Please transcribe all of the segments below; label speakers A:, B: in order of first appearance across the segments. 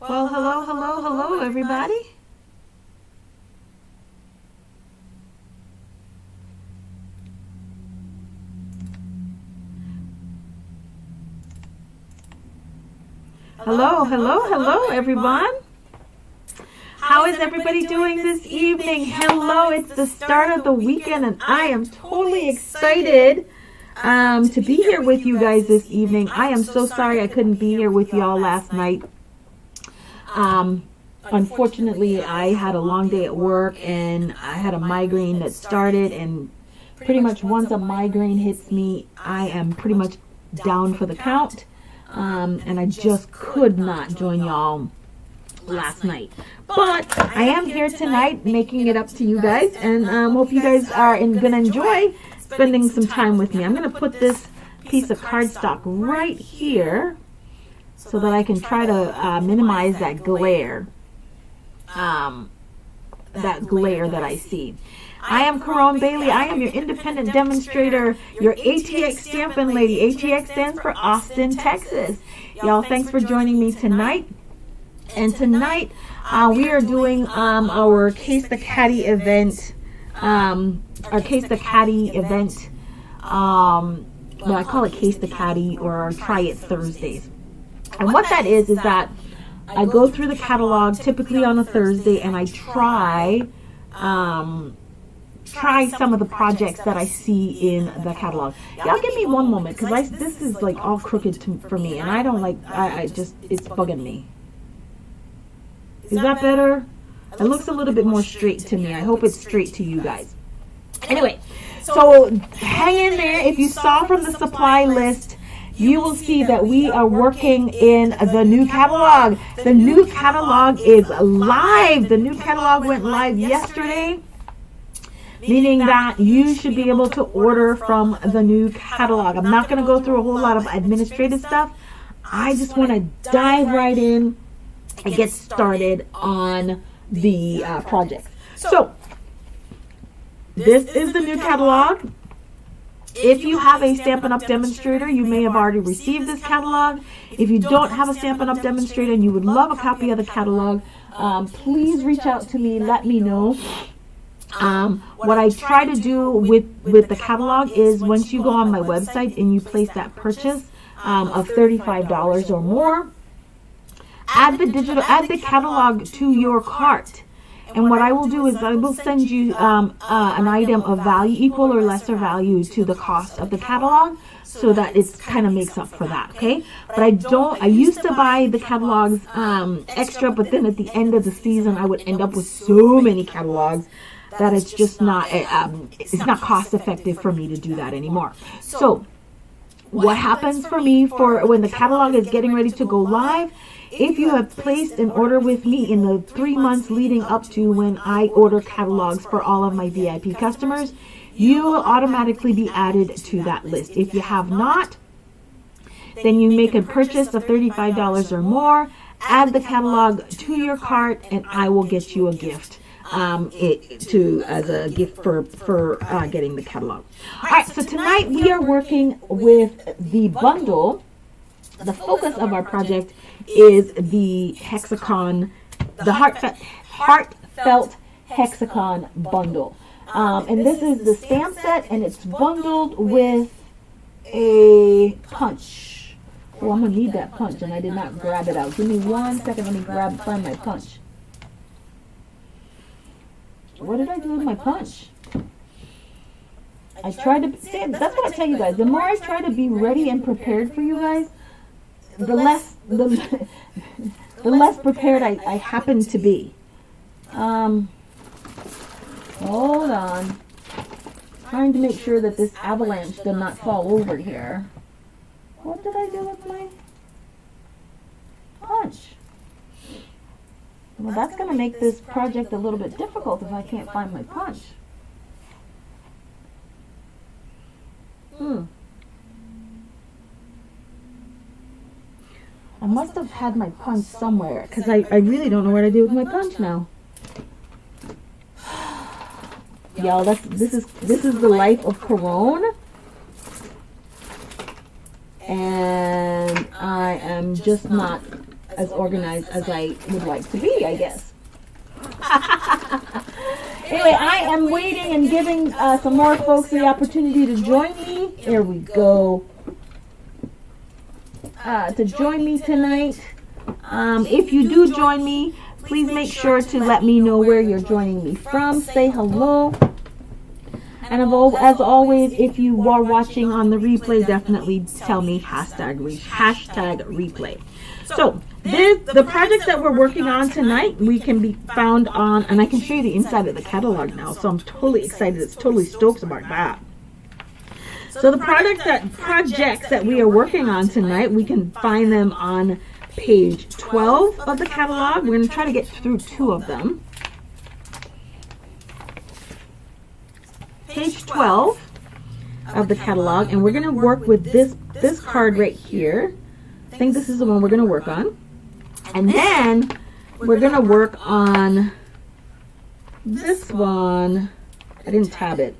A: Well, hello, everybody. Hello, everyone. How is everybody doing this evening? Hello, it's the start of the weekend, and I am totally excited to be here with you guys this evening. I am so sorry I couldn't be here with y'all last night. Unfortunately, I had a long day at work, and I had a migraine that started, and pretty much once a migraine hits me, I am pretty much down for the count. And I just could not join y'all last night. But I am here tonight making it up to you guys, and hope you guys are going to enjoy spending some time with me. I'm going to put this piece of cardstock right here so that I can try to minimize that glare that I see. I am Caron Bailey. I am your independent demonstrator, your ATX Stampin' Lady. ATX stands for Austin, Texas. Y'all, thanks for joining me tonight. And tonight, we are doing our Case the Caddy event. Well, I call it Case the Caddy or Try It Thursdays. And what that is that I go through the catalog typically on a Thursday, and I try some of the projects that I see in the catalog. Y'all give me one moment, because this is like all crooked for me, and I don't like, it's bugging me. Is that better? It looks a little bit more straight to me. I hope it's straight to you guys. Anyway, so hang in there. If you saw from the supply list, you will see that we are working in the new catalog. The new catalog is live. The new catalog went live yesterday, meaning that you should be able to order from the new catalog. I'm not going to go through a whole lot of administrative stuff. I just want to dive right in and get started on the project. So, this is the new catalog. If you have a Stampin' Up! Demonstrator, you may have already received this catalog. If you don't have a Stampin' Up! Demonstrator and you would love a copy of the catalog, please reach out to me, let me know. What I try to do with the catalog is once you go on my website and you place that purchase of $35 or more, add the catalog to your cart. And what I will do is I will send you an item of value, equal or lesser value to the cost of the catalog, so that it kind of makes up for that, okay? But I used to buy the catalogs extra, but then at the end of the season, I would end up with so many catalogs that it's just not, it's not cost effective for me to do that anymore. So what happens for me for when the catalog is getting ready to go live, if you have placed an order with me in the 3 months leading up to when I order catalogs for all of my VIP customers, you will automatically be added to that list. If you have not, then you make a purchase of $35 or more, add the catalog to your cart, and I will get you a gift. As a gift for getting the catalog. All right, so tonight we are working with the bundle. The focus of our project is the Hexagon, the Heartfelt Hexagon bundle. And this is the stamp set, and it's bundled with a punch. Oh, I'm going to need that punch, and I did not grab it out. Give me 1 second. Let me find my punch. What did I do with my punch? I tried to say, that's what I tell you guys. The more I try to be ready and prepared for you guys, the less prepared I happen to be. Hold on. Trying to make sure that this avalanche did not fall over here. What did I do with my punch? Well, that's going to make this project a little bit difficult if I can't find my punch. I must have had my punch somewhere, because I really don't know what to do with my punch now. Y'all, this is the life of Caron. And I am just not as organized as I would like to be, I guess. Anyway, I am waiting and giving some more folks the opportunity to join me. Here we go. To join me tonight. If you do join me, please make sure to let me know where you're joining me from. Say hello. And as always, if you are watching on the replay, definitely tell me hashtag replay. So the projects that we're working on tonight, we can be found on, and I can show you the inside of the catalog now. So I'm totally excited. It's totally stoked about that. So the projects that we are working on tonight, we can find them on page 12 of the catalog. We're going to try to get through 2 of them. Page 12 of the catalog, and we're going to work with this card right here. I think this is the one we're going to work on. And then we're going to work on this one. I didn't tab it.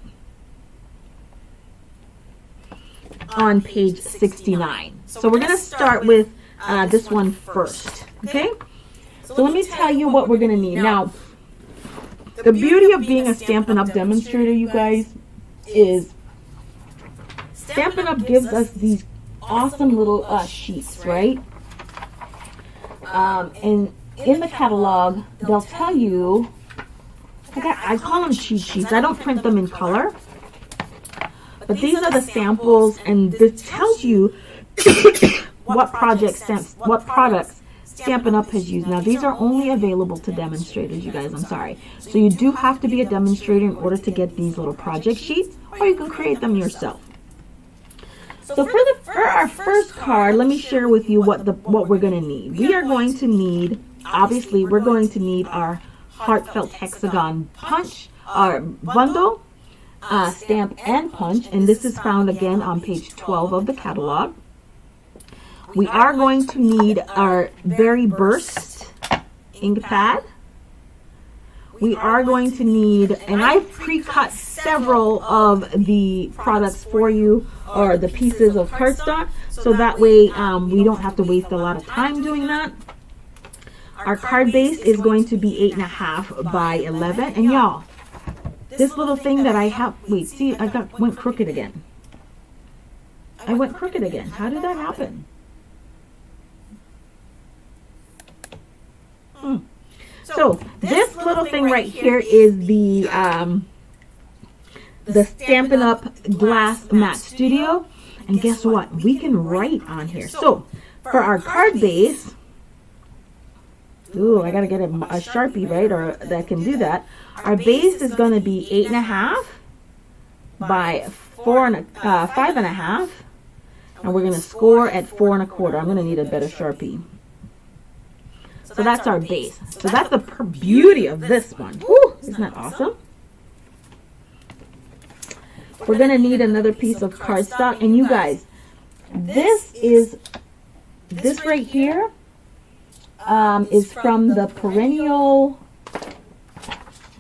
A: On page 69. So we're going to start with this one first. Okay? So let me tell you what we're going to need. Now, the beauty of being a Stampin' Up! Demonstrator, you guys, is Stampin' Up! Gives us these awesome little sheets, right? And in the catalog, they'll tell you, I call them cheat sheets. I don't print them in color. But these are the samples, and this tells you what products Stampin' Up! Has used. Now, these are only available to demonstrators, you guys. I'm sorry. So you do have to be a demonstrator in order to get these little project sheets, or you can create them yourself. So for our first card, let me share with you what we're going to need. We are going to need, obviously, we're going to need our Heartfelt Hexagon punch, our bundle, stamp and punch, and this is found again on page 12 of the catalog. We are going to need our Very Burst ink pad. We are going to need, and I've pre-cut several of the products for you, or the pieces of cardstock, so that way we don't have to waste a lot of time doing that. Our card base is going to be 8.5 by 11, and y'all, this little thing that I have, wait, see, went crooked again. I went crooked again. How did that happen? So this little thing right here is the Stampin' Up! Glass Matte Studio, and guess what? We can write on here. So for our card base, ooh, I gotta get a Sharpie, right, or that can do that. Our base is going to be 8.5 by 5.5, and we're going to score at 4.25. I'm going to need a better Sharpie. So that's our base. So that's the beauty of this one. Woo, isn't that awesome? We're going to need another piece of cardstock. And you guys, this right here is from the Perennial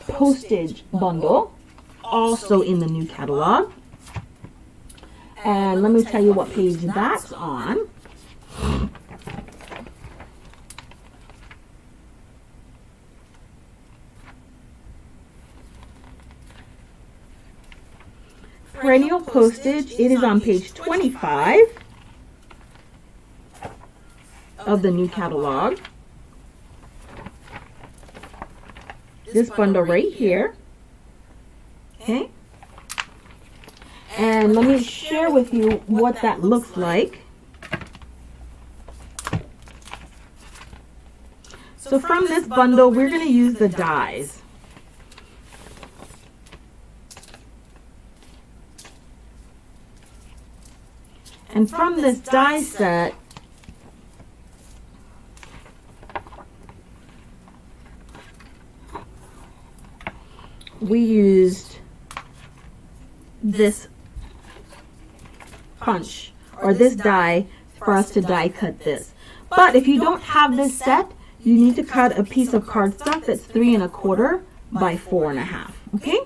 A: Postage bundle, also in the new catalog. And let me tell you what page that's on. Perennial Postage, it is on page 25 of the new catalog. This bundle right here. Okay. And let me share with you what that looks like. So from this bundle, we're going to use the dies. And from this die set, we used this punch, or this die, for us to die cut this. But if you don't have this set, you need to cut a piece of cardstock that's 3.25 by 4.5. Okay?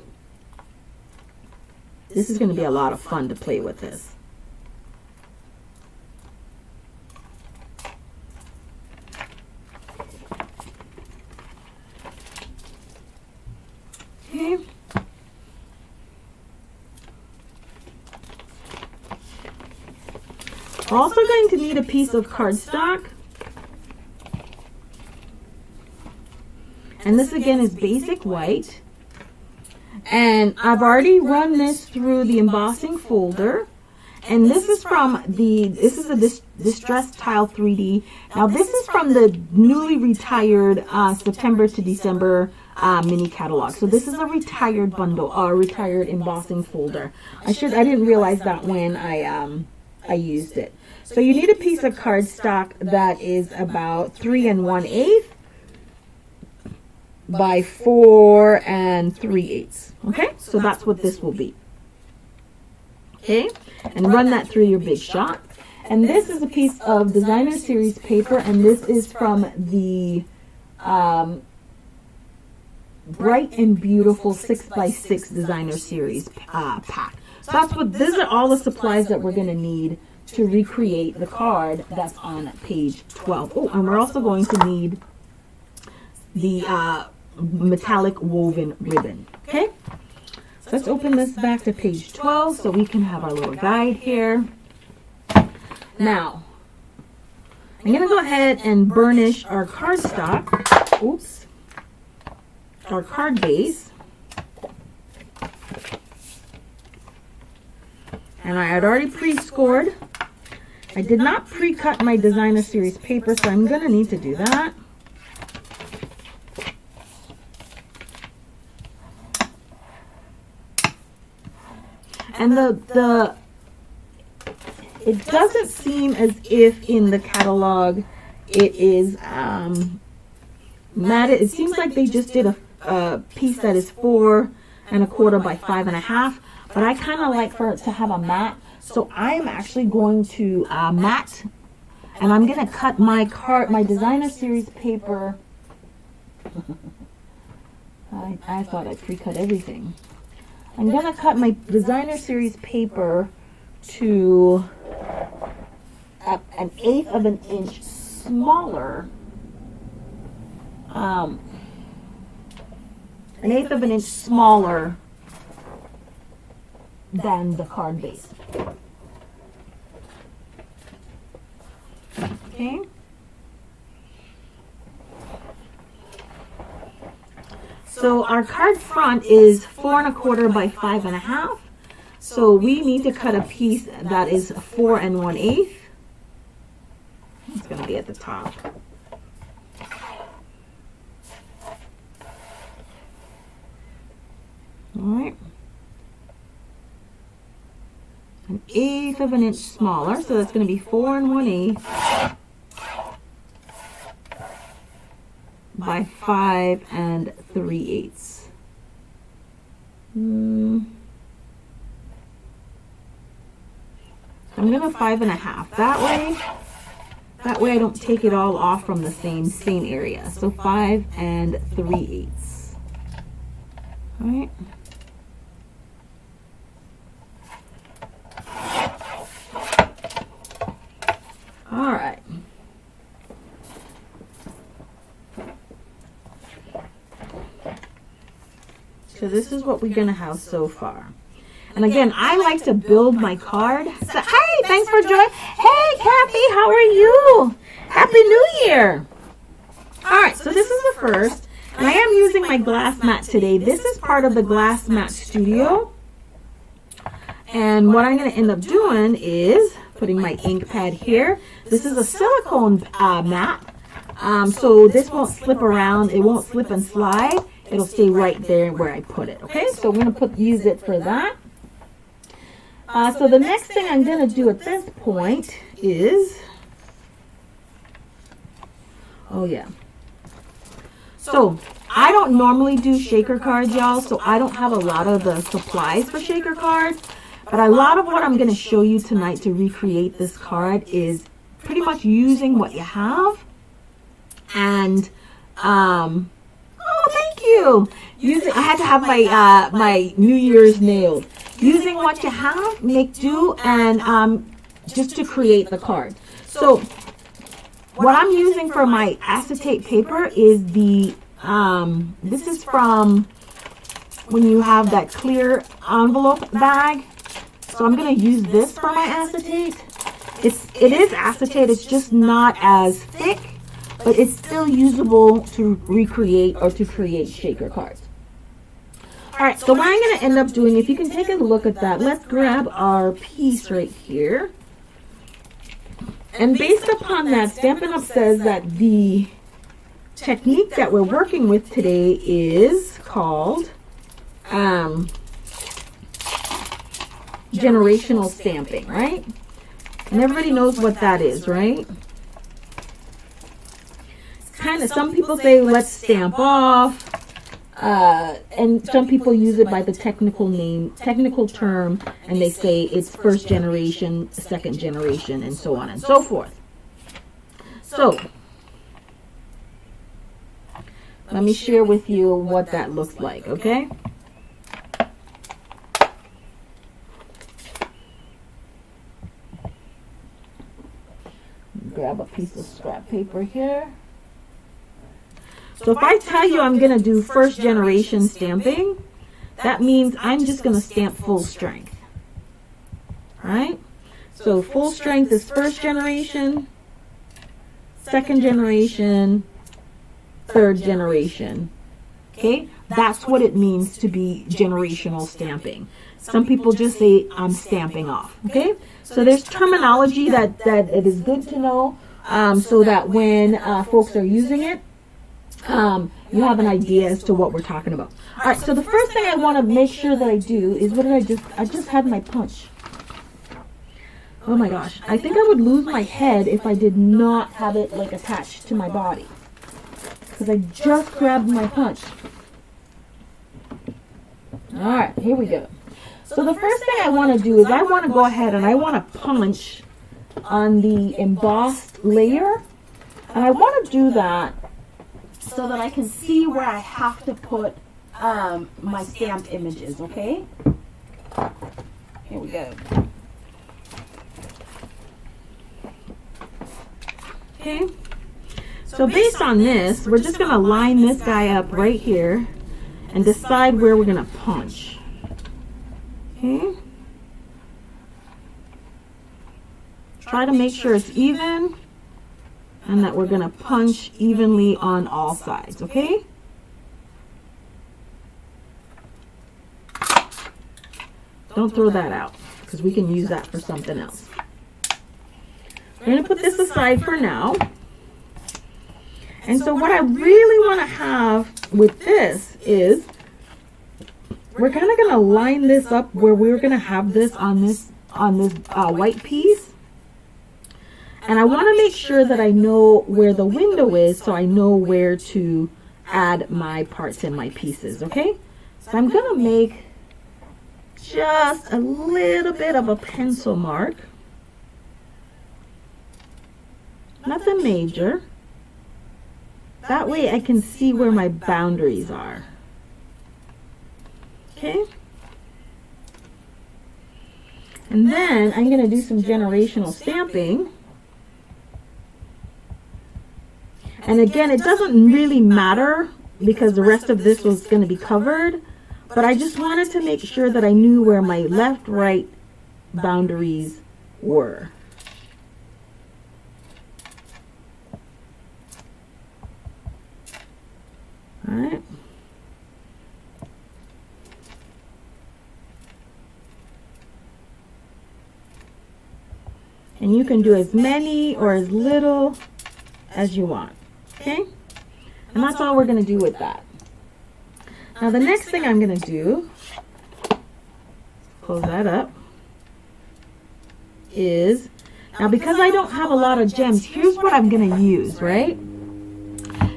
A: This is going to be a lot of fun to play with this. We're also going to need a piece of cardstock. And this again is basic white. And I've already run this through the embossing folder. And this is from this is a Distress Tile 3D. Now this is from the newly retired September to December mini catalog. So this is a retired bundle, retired embossing folder. I didn't realize that when I used it. So you need a piece of cardstock that is about 3 1/8 by 4 3/8. Okay, so that's what this will be. Okay, and run that through your Big Shot. And this is a piece of Designer Series paper, and this is from the Bright and Beautiful 6x6 Designer Series pack. So these are all the supplies that we're going to need to recreate the card that's on page 12. Oh, and we're also going to need the metallic woven ribbon. Okay, so let's open this back to page 12 so we can have our little guide here. Now, I'm going to go ahead and burnish our cardstock. Oops. Our card base. And I had already pre-scored. I did not pre-cut my Designer Series paper, so I'm going to need to do that. And it doesn't seem as if in the catalog it is matted. It seems like they just did a piece that is 4 1/4 by 5 1/2. But I kind of like for it to have a mat. So I'm actually going to mat. And I'm going to cut my Designer Series paper. I thought I pre-cut everything. I'm going to cut my Designer Series paper to 1/8 of an inch smaller. 1/8 of an inch smaller than the card base. Okay. So our card front is 4 1/4 by 5 1/2. So we need to cut a piece that is 4 1/8. It's going to be at the top. All right. 1/8 of an inch smaller, so that's going to be 4 1/8 by 5 3/8. I'm going to 5 1/2 that way I don't take it all off from the same area. So 5 3/8. All right. All right. So this is what we're going to have so far. And again, I like to build my card. So, hey, thanks for joining. Hey, Kathy, how are you? Happy New Year. All right, so this is the first. And I am using my glass mat today. This is part of the Glass Mat Studio. And what I'm going to end up doing is putting my ink pad here. This is a silicone mat. So this won't slip around. It won't slip and slide. It'll stay right there where I put it. Okay, so we're going to use it for that. So the next thing I'm going to do at this point is, oh yeah. So I don't normally do shaker cards, y'all. So I don't have a lot of the supplies for shaker cards. But a lot of what I'm going to show you tonight to recreate this card is pretty much using what you have. And, oh, thank you. I had to have my my New Year's nailed. Using what you have, make do, and just to create the card. So what I'm using for my acetate paper is the, this is from when you have that clear envelope bag. So I'm going to use this for my acetate. It is acetate, it's just not as thick, but it's still usable to recreate or to create shaker cards. Alright, so what I'm going to end up doing, if you can take a look at that, let's grab our piece right here. And based upon that, Stampin' Up! Says that the technique that we're working with today is called generational stamping, right? And everybody knows what that is, right? It's kind of, some people say let's stamp off, and some people use it by the technical term, and they say it's first generation, second generation, and so on and so forth. So let me share with you what that looks like, okay? Grab a piece of scrap paper here. So if I tell you I'm going to do first generation stamping, that means I'm just going to stamp full strength. Right? So full strength is first generation, second generation, third generation. Okay? That's what it means to be generational stamping. Some people just say I'm stamping off. Okay? So there's terminology that it is good to know, so that when folks are using it, you have an idea as to what we're talking about. All right, so the first thing I want to make sure that I do is, what did I just had my punch. Oh my gosh, I think I would lose my head if I did not have it like attached to my body, because I just grabbed my punch. All right, here we go. So the first thing I want to do is I want to go ahead and I want to punch on the embossed layer. And I want to do that so that I can see where I have to put my stamped images, okay? Here we go. Okay. So based on this, we're just going to line this guy up right here and decide where we're going to punch. Okay. Try to make sure it's even and that we're going to punch evenly on all sides, okay? Don't throw that out, because we can use that for something else. We're going to put this aside for now. And so what I really want to have with this is, we're kind of going to line this up where we're going to have this on this white piece. And I want to make sure that I know where the window is, so I know where to add my parts and my pieces, okay? So I'm going to make just a little bit of a pencil mark. Nothing major. That way I can see where my boundaries are. Okay? And then I'm going to do some generational stamping. And again, it doesn't really matter because the rest of this was going to be covered, but I just wanted to make sure that I knew where my left-right boundaries were. All right. And you can do as many or as little as you want. Okay? And that's all we're going to do with that. Now the next thing I'm going to do, close that up, is, now because I don't have a lot of gems, here's what I'm going to use, right?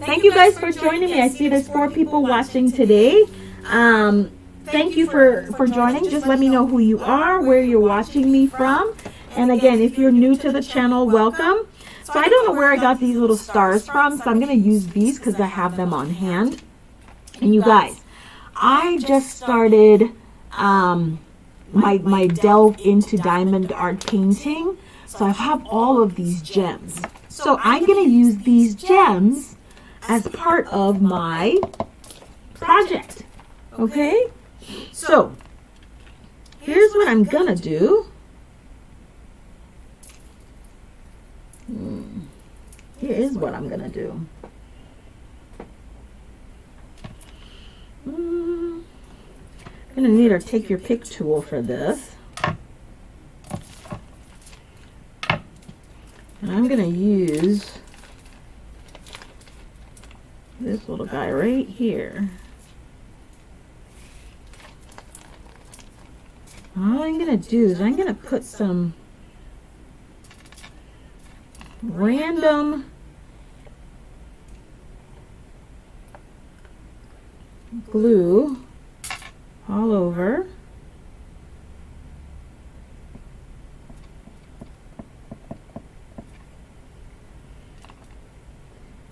A: Thank you guys for joining me. I see there's 4 people watching today. Thank you for joining. Just let me know who you are, where you're watching me from. And again, if you're new to the channel, welcome. So I don't know where I got these little stars from, so I'm going to use these because I have them on hand. And you guys, I just started my delve into diamond art painting. So I have all of these gems. So I'm going to use these gems as part of my project. Okay? So here's what I'm going to do. Here is what I'm gonna do. I'm gonna need our take your pick tool for this. And I'm gonna use this little guy right here. All I'm gonna do is I'm gonna put some random glue all over.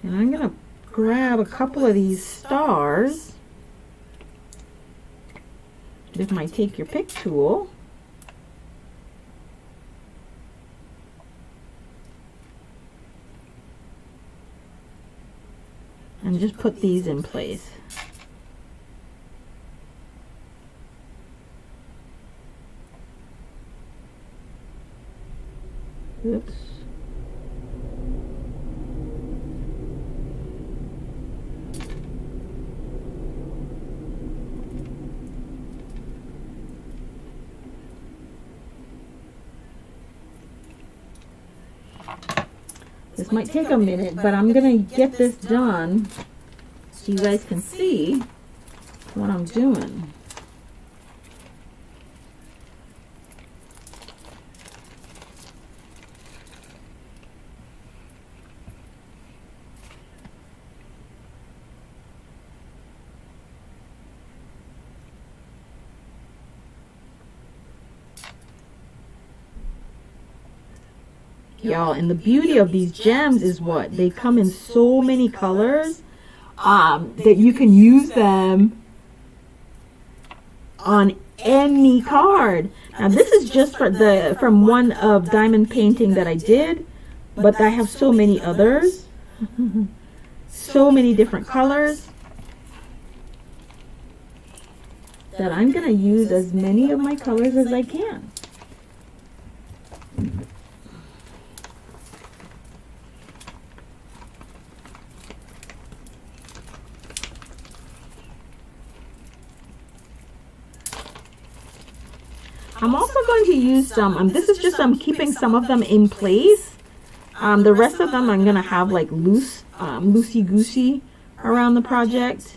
A: And I'm going to grab a couple of these stars with my take your pick tool. And just put these in place. Oops. This might take a minute, but I'm going to get this done so you guys can see what I'm doing. Y'all, and the beauty of these gems is what? They come in so many colors that you can use them on any card. Now this is just from one of diamond painting that I did, but I have so many others. So many different colors that I'm going to use as many of my colors as I can. I'm also going to use some, this is just, I'm keeping some of them in place. The rest of them I'm going to have like loose, loosey-goosey around the project.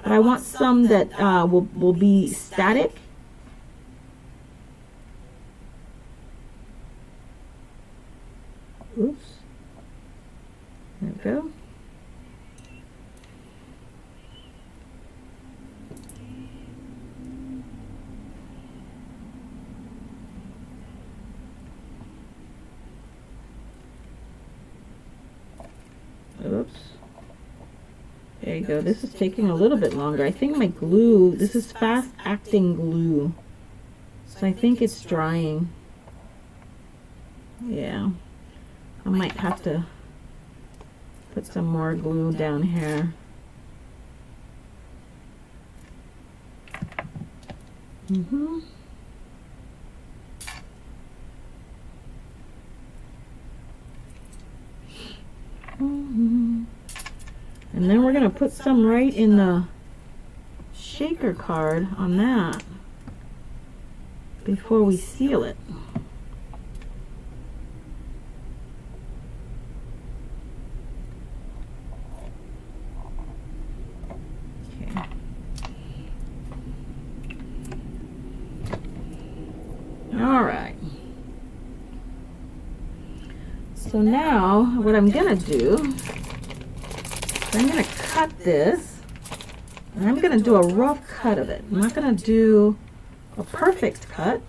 A: But I want some that will be static. Oops. There we go. Oops. There you go. This is taking a little bit longer. I think my glue, this is fast acting glue. So I think it's drying. Yeah. I might have to put some more glue down here. And then we're going to put some right in the shaker card on that before we seal it. Okay. All right. So now what I'm going to do, I'm going to cut this, and I'm going to do a rough cut of it. I'm not going to do a perfect cut.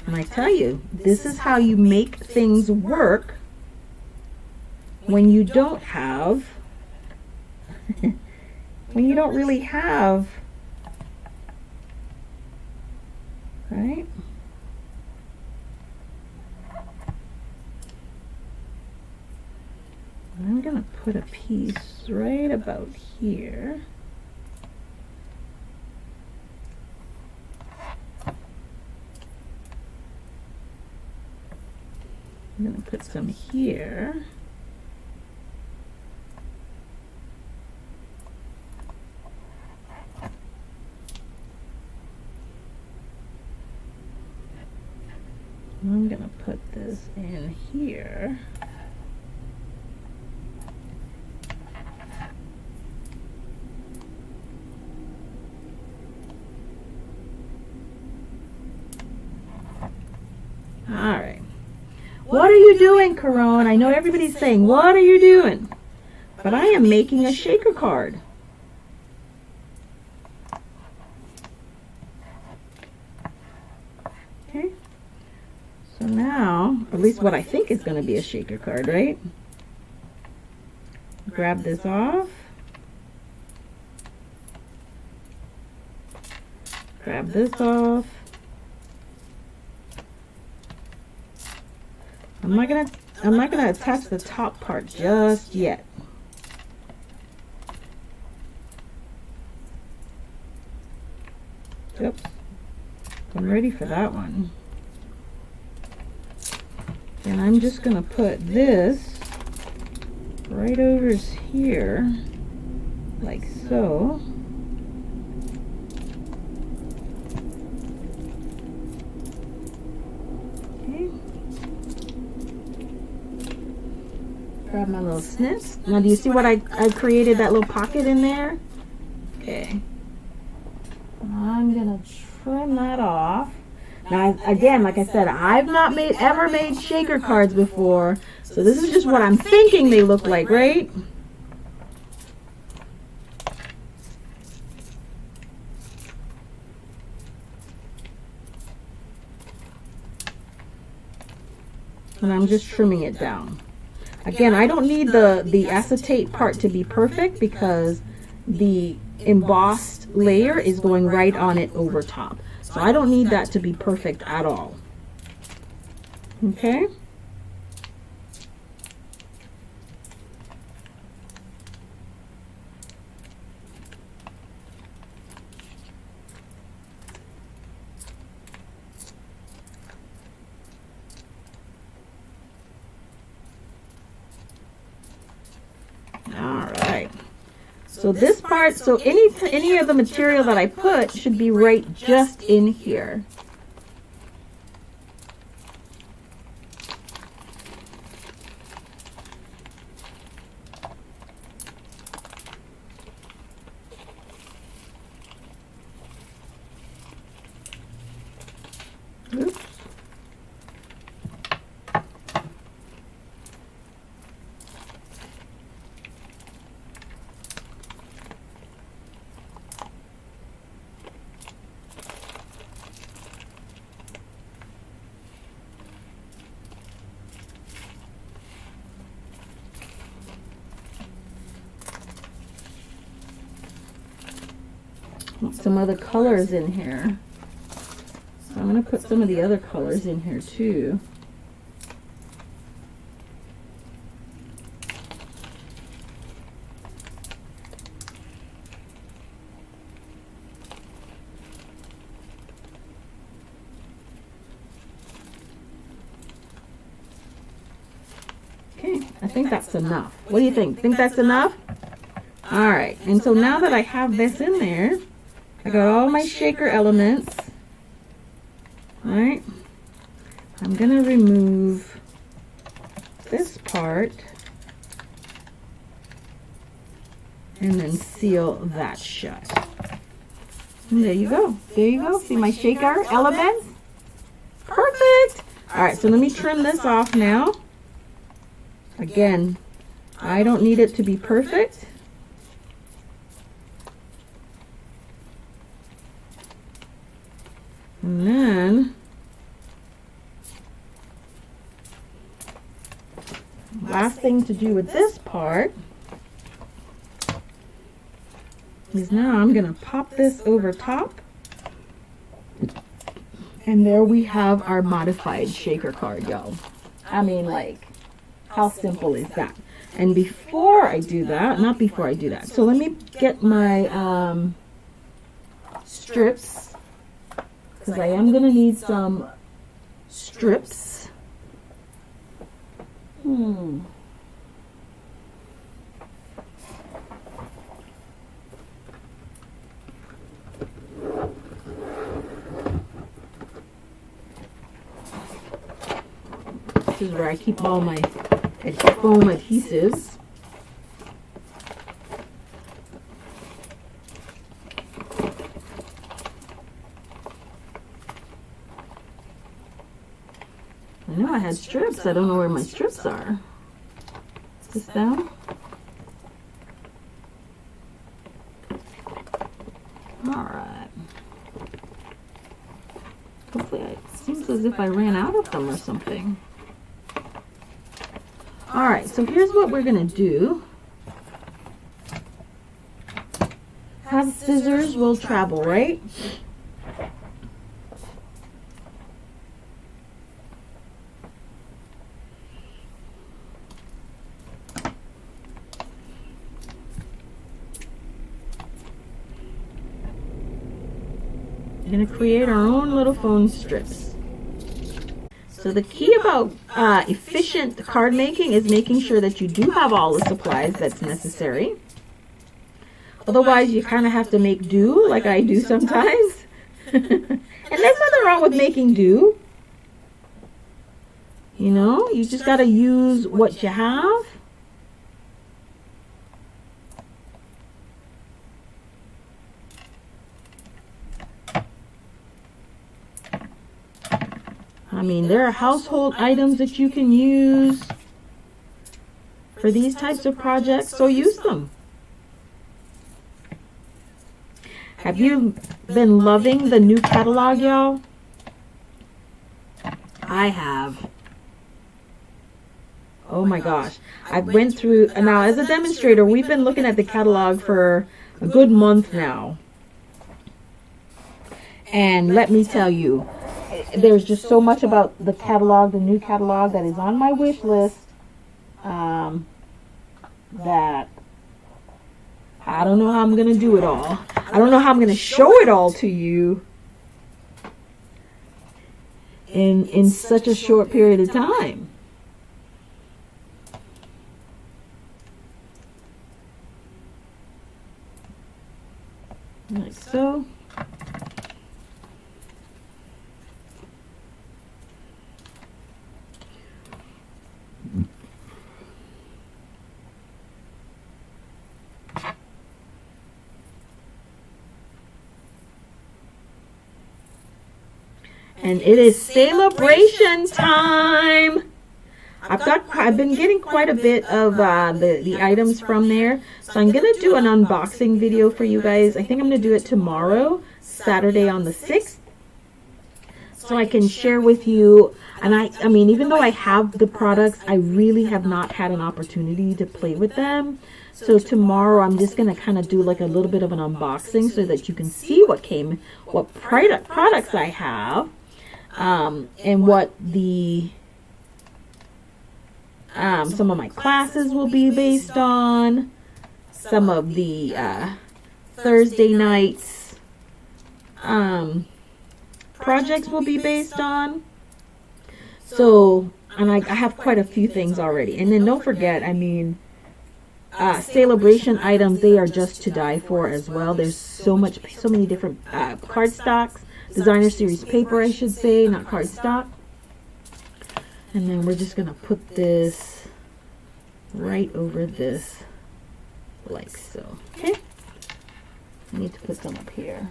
A: And I tell you, this is how you make things work when you don't have, when you don't really have right. I'm gonna put a piece right about here. I'm gonna put some here. I'm gonna put this in here. All right. What are you doing, Caron? I know everybody's saying, what are you doing? But I am making a shaker card. Okay. So now, at least what I think is going to be a shaker card, right? Grab this off. Grab this off. I'm not gonna attach the top part just yet. Oops. I'm ready for that one. And I'm just gonna put this right over here, like so. Grab my little snips. Now do you see what I created, that little pocket in there? Okay. I'm gonna trim that off. Now again, like I said, I've not ever made shaker cards before, so this is just what I'm thinking they look like, right? And I'm just trimming it down. Again, I don't need the acetate part to be perfect because the embossed layer is going right on it over top. So I don't need that to be perfect at all. Okay? So this part, so any of the material that I put should be right just in here. Oops. Some other colors in here. So I'm going to put some of the other colors in here too. Okay, I think that's enough. What do you think? Think that's enough? All right, and so now that I have this in there, I got all my shaker elements. All right, I'm gonna remove this part and then seal that shut. And there you go. There you go. See my shaker elements? Perfect. All right, so let me trim this off now. Again, I don't need it to be perfect. And then last thing to do with this part is now I'm going to pop this over top And there we have our modified shaker card, y'all. I mean, like, how simple is that? And before I do that, not before I do that, so let me get my strips, because I am going to need some strips. This is where I keep all my foam adhesives. I know I had strips. I don't know where my strips are. Is this them? Alright. Hopefully it seems as if I ran out of them or something. Alright, so here's what we're going to do. Have scissors will travel, right? We're going to create our own little foam strips. So the key about efficient card making is making sure that you do have all the supplies that's necessary. Otherwise, you kind of have to make do, like I do sometimes. And there's nothing wrong with making do. You know, you just got to use what you have. I mean, there are household items that you can use for these types of projects, so use them. Have you been loving the new catalog, y'all? I have. Oh my gosh. I went through, now as a demonstrator, we've been looking at the catalog for a good month now. And let me tell you, there's just so much about the catalog, the new catalog that is on my wish list, that I don't know how I'm going to do it all. I don't know how I'm going to show it all to you in such a short period of time. Like so. And it is celebration time. I've been getting quite a bit of the items from there. So I'm going to do an unboxing video for you guys. I think I'm going to do it tomorrow, Saturday on the 6th. So I can share with you. And I mean, even though I have the products, I really have not had an opportunity to play with them. So tomorrow I'm just going to kind of do like a little bit of an unboxing so that you can see what products I have. And what the some of my classes will be based on, some of the Thursday nights projects will be based on. So, and I have quite a few things already. And then don't forget, I mean, celebration items, they are just to die for as well. There's so many different cardstocks. Designer series paper, I should say, not cardstock. And then we're just going to put this right over this, like so. Okay? I need to put some up here.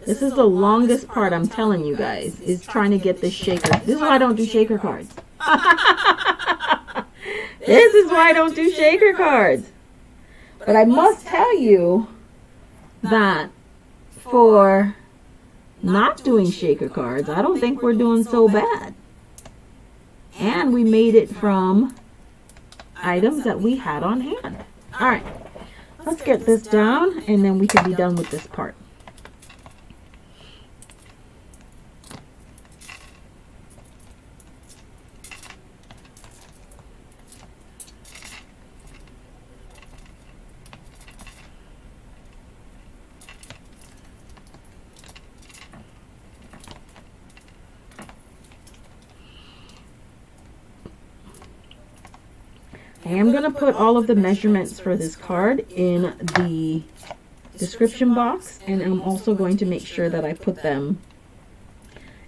A: This is the longest part, I'm telling you guys, is trying to get this shaker. This is why I don't do shaker cards. This is why I don't do shaker cards. But I must tell you that for not doing shaker cards, I don't think we're doing so bad. And we made it from items that we had on hand. All right, let's get this down and then we can be done with this part. I am going to put all of the measurements for this card in the description box, and I'm also going to make sure that I put them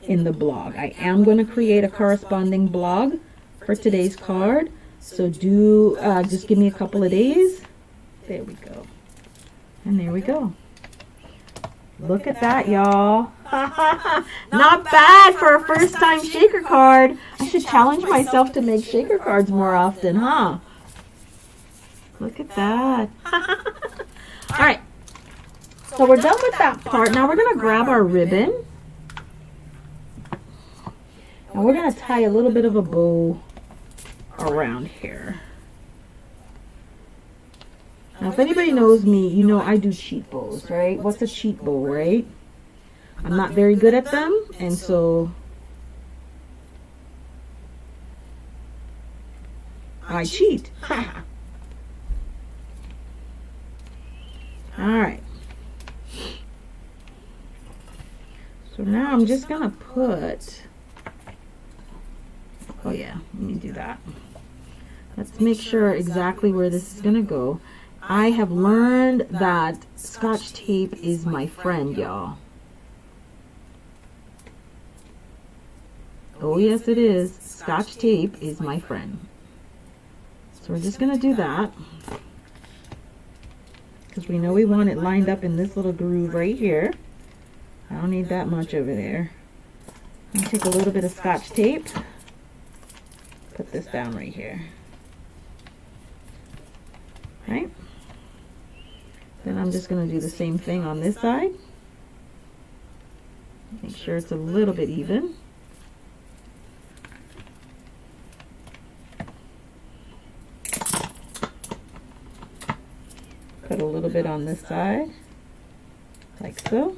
A: in the blog. I am going to create a corresponding blog for today's card, so do just give me a couple of days. There we go. And there we go. Look at that, y'all. Not bad for a first time shaker card. I should challenge myself to make shaker cards more often, huh? Look at that. All right. So we're done with that part. Now we're going to grab our ribbon. And we're going to tie a little bit of a bow around here. Now, if anybody knows me, you know I do cheat bows, right? What's a cheat bow, right? I'm not very good at them, and so I cheat. All right. So now I'm just going to put, oh yeah, let me do that. Let's make sure exactly where this is going to go. I have learned that Scotch tape is my friend, y'all. Oh yes, it is. Scotch tape is my friend. So we're just going to do that, because we know we want it lined up in this little groove right here. I don't need that much over there. I'm going to take a little bit of Scotch tape, put this down right here. Right? Then I'm just going to do the same thing on this side. Make sure it's a little bit even. Put a little bit on this side, like so.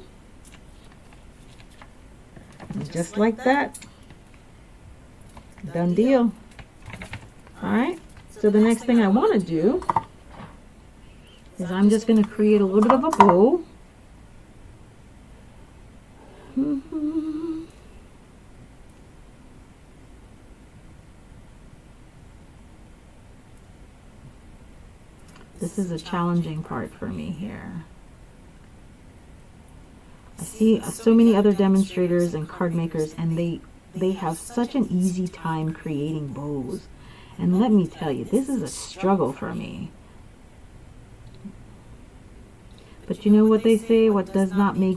A: And just like that. Done deal. Alright, so the next thing I want to do is I'm just going to create a little bit of a bow. This is a challenging part for me here. I see so many other demonstrators and card makers, and they have such an easy time creating bows. And let me tell you, this is a struggle for me. But you know what they say, what doesn't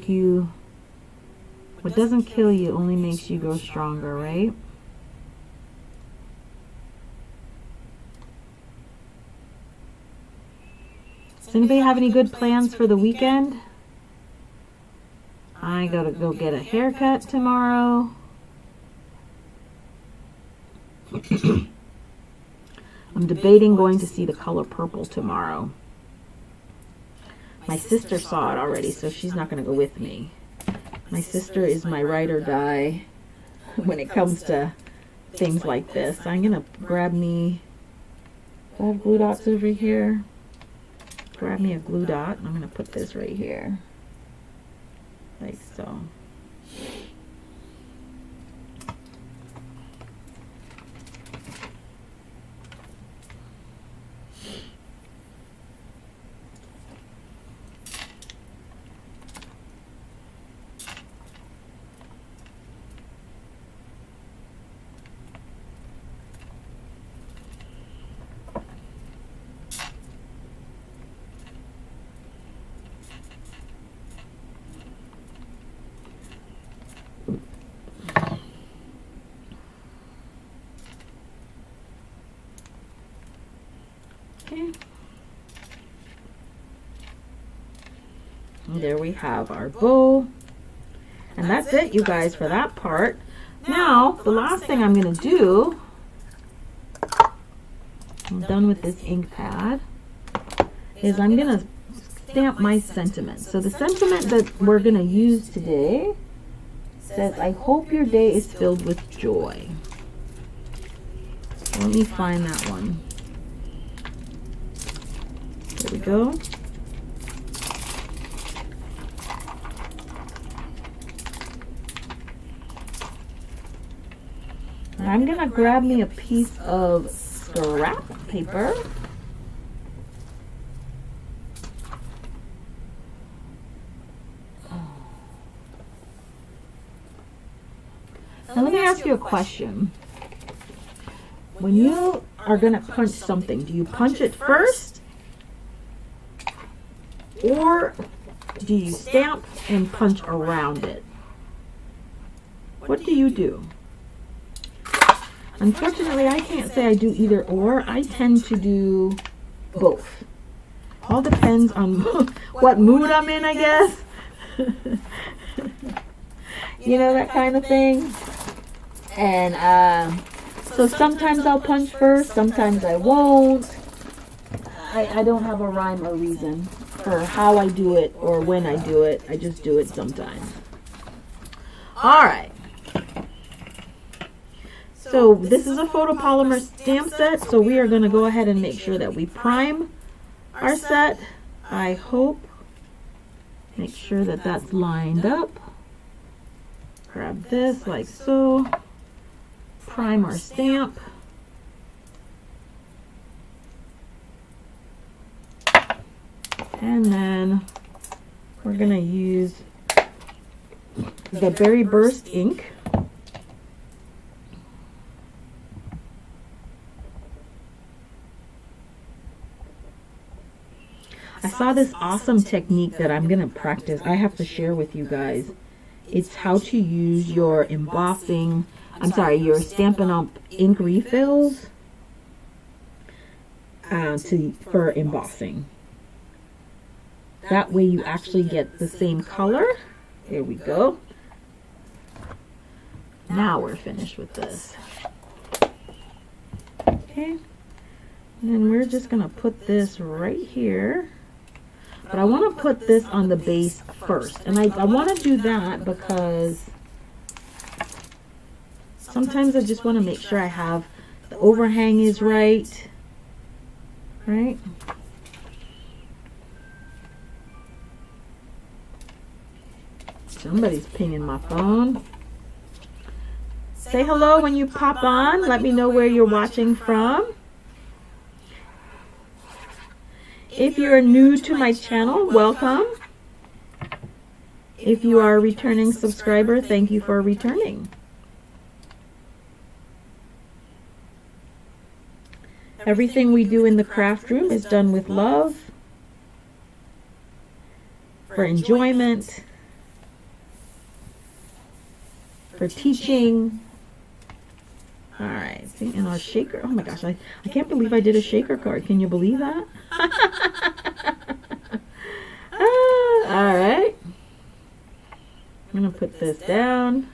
A: kill you only makes you grow stronger, right? Does anybody have any good plans for the weekend? I gotta go get a haircut tomorrow. I'm debating going to see The Color Purple tomorrow. My sister saw it already, so she's not going to go with me. My sister is my ride or die when it comes to things like this. I'm going to grab me, do I have glue dots over here? Grab me a glue dot, and I'm going to put this right here, like so. And there we have our bow. And that's it, you guys, for that part. Now, the last thing I'm going to do, I'm done with this ink pad, is I'm going to stamp my sentiment. So the sentiment that we're going to use today says, I hope your day is filled with joy. Let me find that one. There we go. And I'm gonna grab me a piece of scrap paper. Now let me ask you a question. When you are gonna punch something, do you punch it first? Or do you stamp and punch around it? What do you do? Unfortunately, I can't say I do either or. I tend to do both. All depends on what mood I'm in, I guess. You know, that kind of thing. And so sometimes I'll punch first, sometimes I won't. I don't have a rhyme or reason for how I do it or when I do it. I just do it sometimes. All right. So this is a photopolymer stamp set, so we are going to go ahead and make sure that we prime our set. I hope. Make sure that that's lined up. Grab this like so. Prime our stamp. And then we're going to use the Berry Burst ink. I saw this awesome technique that I'm going to practice. I have to share with you guys. It's how to use your embossing, your Stampin' Up ink refills for embossing. That way you actually get the same color. There we go. Now we're finished with this. Okay. And then we're just going to put this right here. But I want to put this on the base first. And I want to do that because sometimes I just want to make sure I have the overhang is right. Right? Somebody's pinging my phone. Say hello when you pop on. Let me know where you're watching from. If you're new to my channel, welcome. If you are a returning subscriber, thank you for returning. Everything we do in the craft room is done with love, for enjoyment, for teaching. All right, see, and our shaker. Oh my gosh, I can't believe I did a shaker card. Can you believe that? All right. I'm going to put this down.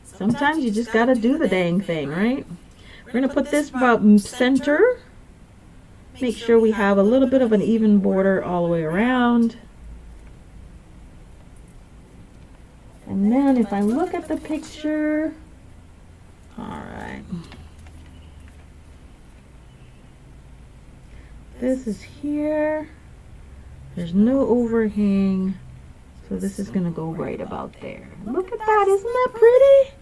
A: Sometimes you just got to do the dang thing, right? We're going to put this about center. Make sure we have a little bit of an even border all the way around. And then if I look at the picture, all right. This is here. There's no overhang. So this is going to go right about there. Look at that. Isn't that pretty?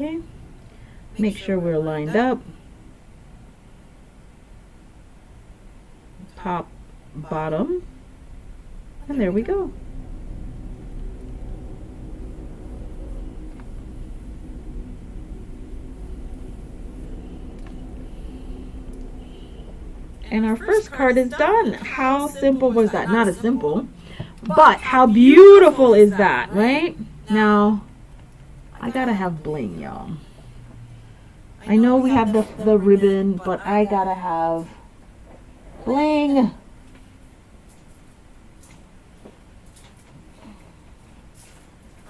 A: Okay, make sure we're lined up. Top, bottom, and there we go. And our first card is done. How simple was that? Not as simple, but how beautiful is that, right? Now, I gotta have bling, y'all. I know we have the ribbon, but I gotta have bling.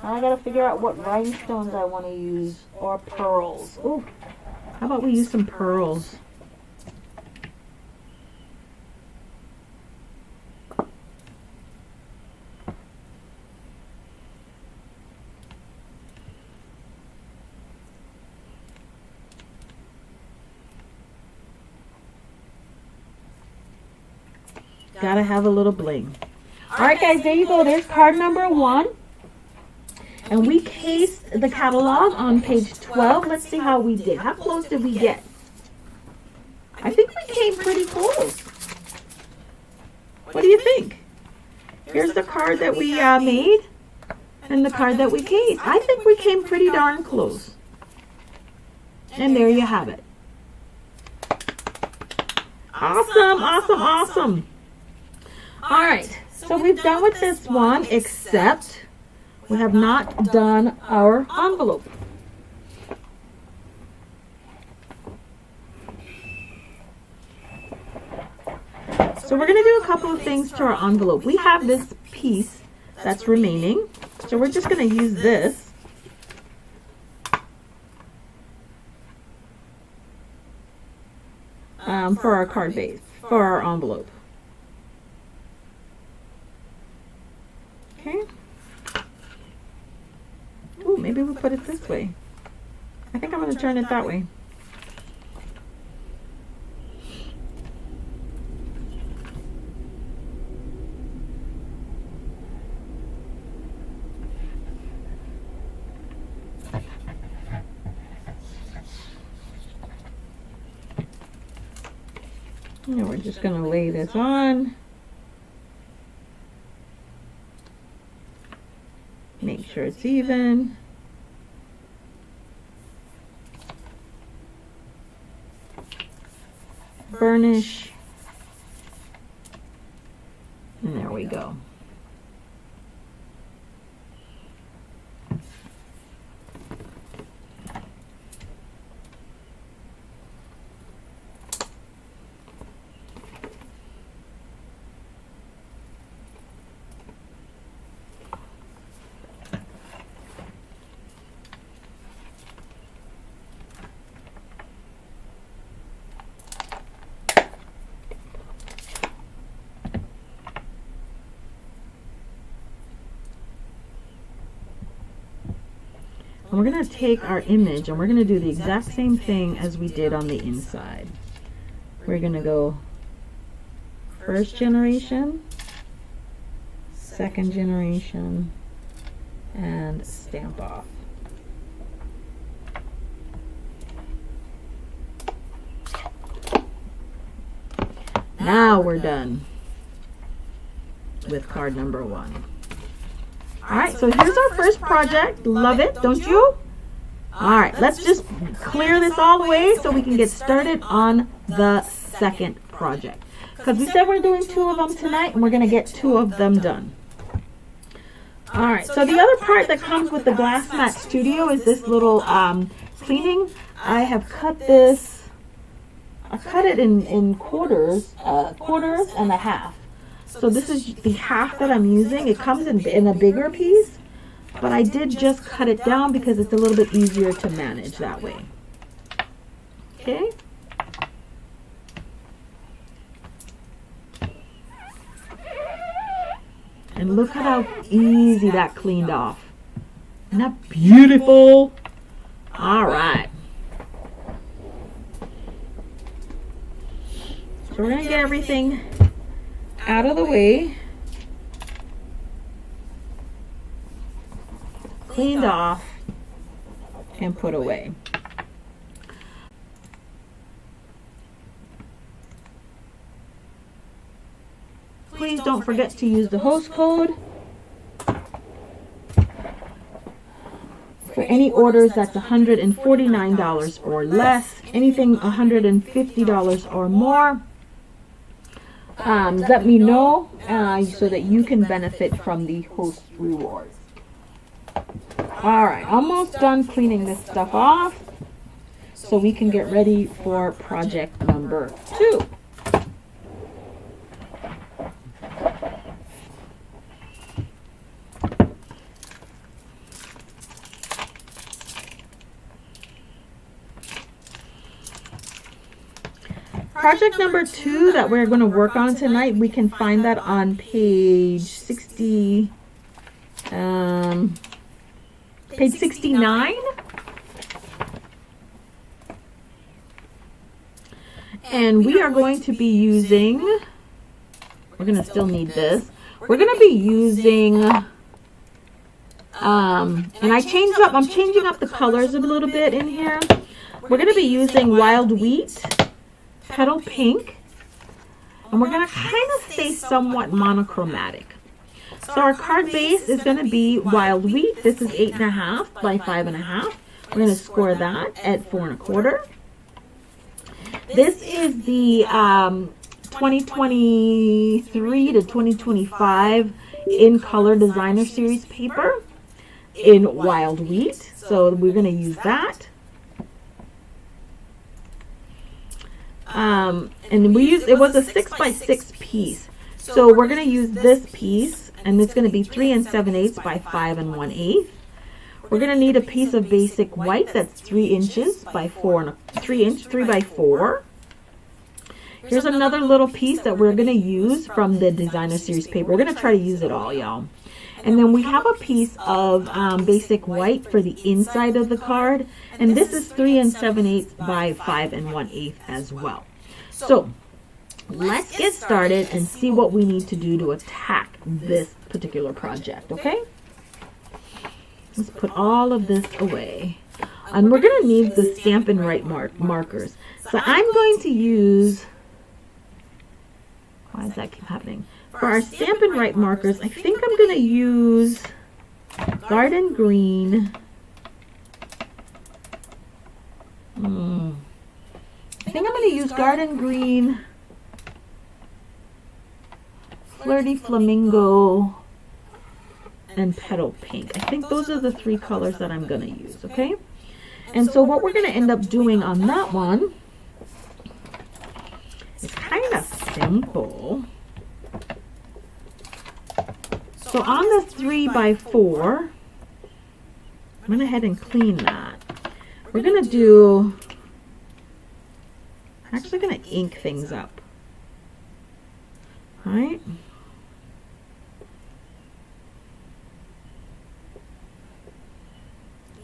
A: I gotta figure out what rhinestones I want to use, or pearls. Ooh, how about we use some pearls? Gotta have a little bling. Alright guys, there you go. There's card number 1. And we cased the catalog on page 12. Let's see how we did. How close did we get? I think we came pretty close. What do you think? Here's the card that we made and the card that we cased. I think we came pretty darn close. And there you have it. Awesome, awesome, awesome. All right, so we've done with this one, except we have not done our envelope. So we're going to do a couple of things to our envelope. We have this piece that's remaining, so we're just going to use this for our card base, for our envelope. Okay. Ooh, maybe we'll put it this way. I think I'm going to turn it that way. Now we're just going to lay this on. Make sure it's even. Burnish. And there we go. And we're going to take our image and we're going to do the exact same thing as we did on the inside. We're going to go first generation, second generation, and stamp off. Now we're done with card number 1. Alright, so here's our first project. Love it, don't you? Alright, let's just clear this all the way so we can get started on the second project. Because we said we're doing 2 of them tonight and we're going to get 2 of them done. Alright, so the other part that comes with the Glass Mat Studio is this little cleaning. I have cut this, I cut it in quarters and a half. So this is the half that I'm using. It comes in a bigger piece, but I did just cut it down because it's a little bit easier to manage that way. Okay. And look at how easy that cleaned off. Isn't that beautiful? All right. So we're going to get everything out of the way, cleaned off, and put away. Please don't forget to use the host code for any orders that's $149 or less. Anything $150 or more, let me know so that you can benefit from the host rewards. All right, almost done cleaning this stuff off so we can get ready for project number 2. Project number 2 that we're going to work on tonight, we can find that on page 60, page 69. And we are going to be using, we're going to still need this. We're going to be using, and I'm changing up the colors a little bit in here. We're going to be using Wild Wheat, Petal Pink, and we're going to kind of stay somewhat monochromatic. So our card base is going to be Wild Wheat. This is 8.5 by 5.5. We're going to score that at 4 1/4. This is the 2023 to 2025 In Color Designer Series paper in Wild Wheat. So we're going to use that. And we used, it was a 6 by 6 piece. So we're going to use this piece, and it's going to be 3 7/8 by 5 1/8. We're going to need a piece of basic white that's 3 inches by 3 by 4. Here's another little piece that we're going to use from the Designer Series paper. We're going to try to use it all, y'all. And then we have a piece of basic white for the inside of the card. And this is 3 7/8 by 5 1/8 as well. So let's get started and see what we need to do to attack this particular project, okay? Let's put all of this away. And we're going to need the Stampin' Up markers. So I'm going to use, why does that keep happening? For our Stampin' Up markers, I think I'm going to use Garden Green. I think I'm going to use Garden Green, Flirty Flamingo, and Petal Pink. I think those are the 3 colors that I'm going to use, okay? And so what we're going to end up doing on that one is kind of simple. So on the 3 by 4, I went ahead and clean that. We're going to do, I'm actually going to ink things up. All right.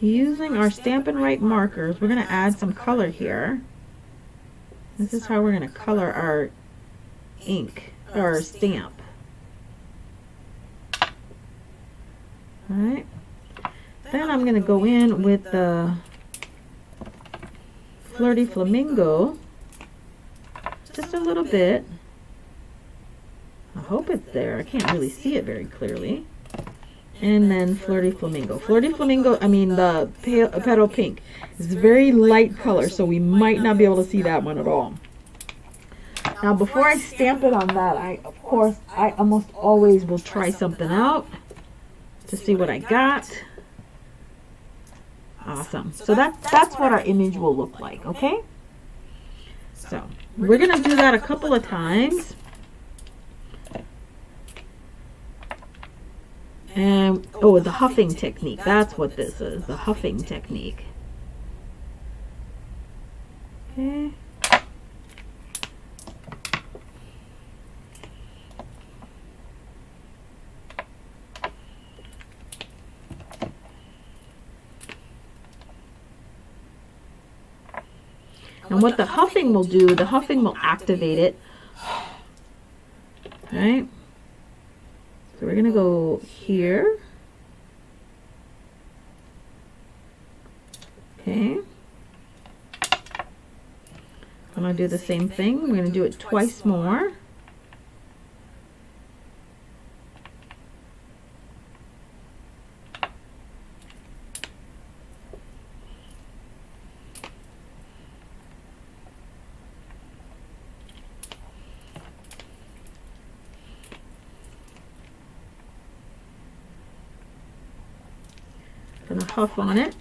A: Using our Stampin' Up markers, we're going to add some color here. This is how we're going to color our ink, or stamp. Alright. Then I'm going to go in with the Flirty Flamingo, just a little bit. I hope it's there. I can't really see it very clearly. And then Flirty Flamingo. Flirty Flamingo, I mean the Petal Pink, is a very light color, so we might not be able to see that one at all. Now before I stamp it on that, I almost always will try something out to see what I got. Awesome. So that's what our image will look like, okay? So we're going to do that a couple of times. And, oh, the huffing technique. That's what this is, the huffing technique. Okay. And what the huffing will do, the huffing will activate it. Right? So we're going to go here. Okay. I'm going to do the same thing. We're going to do it twice more. gonna huff on it.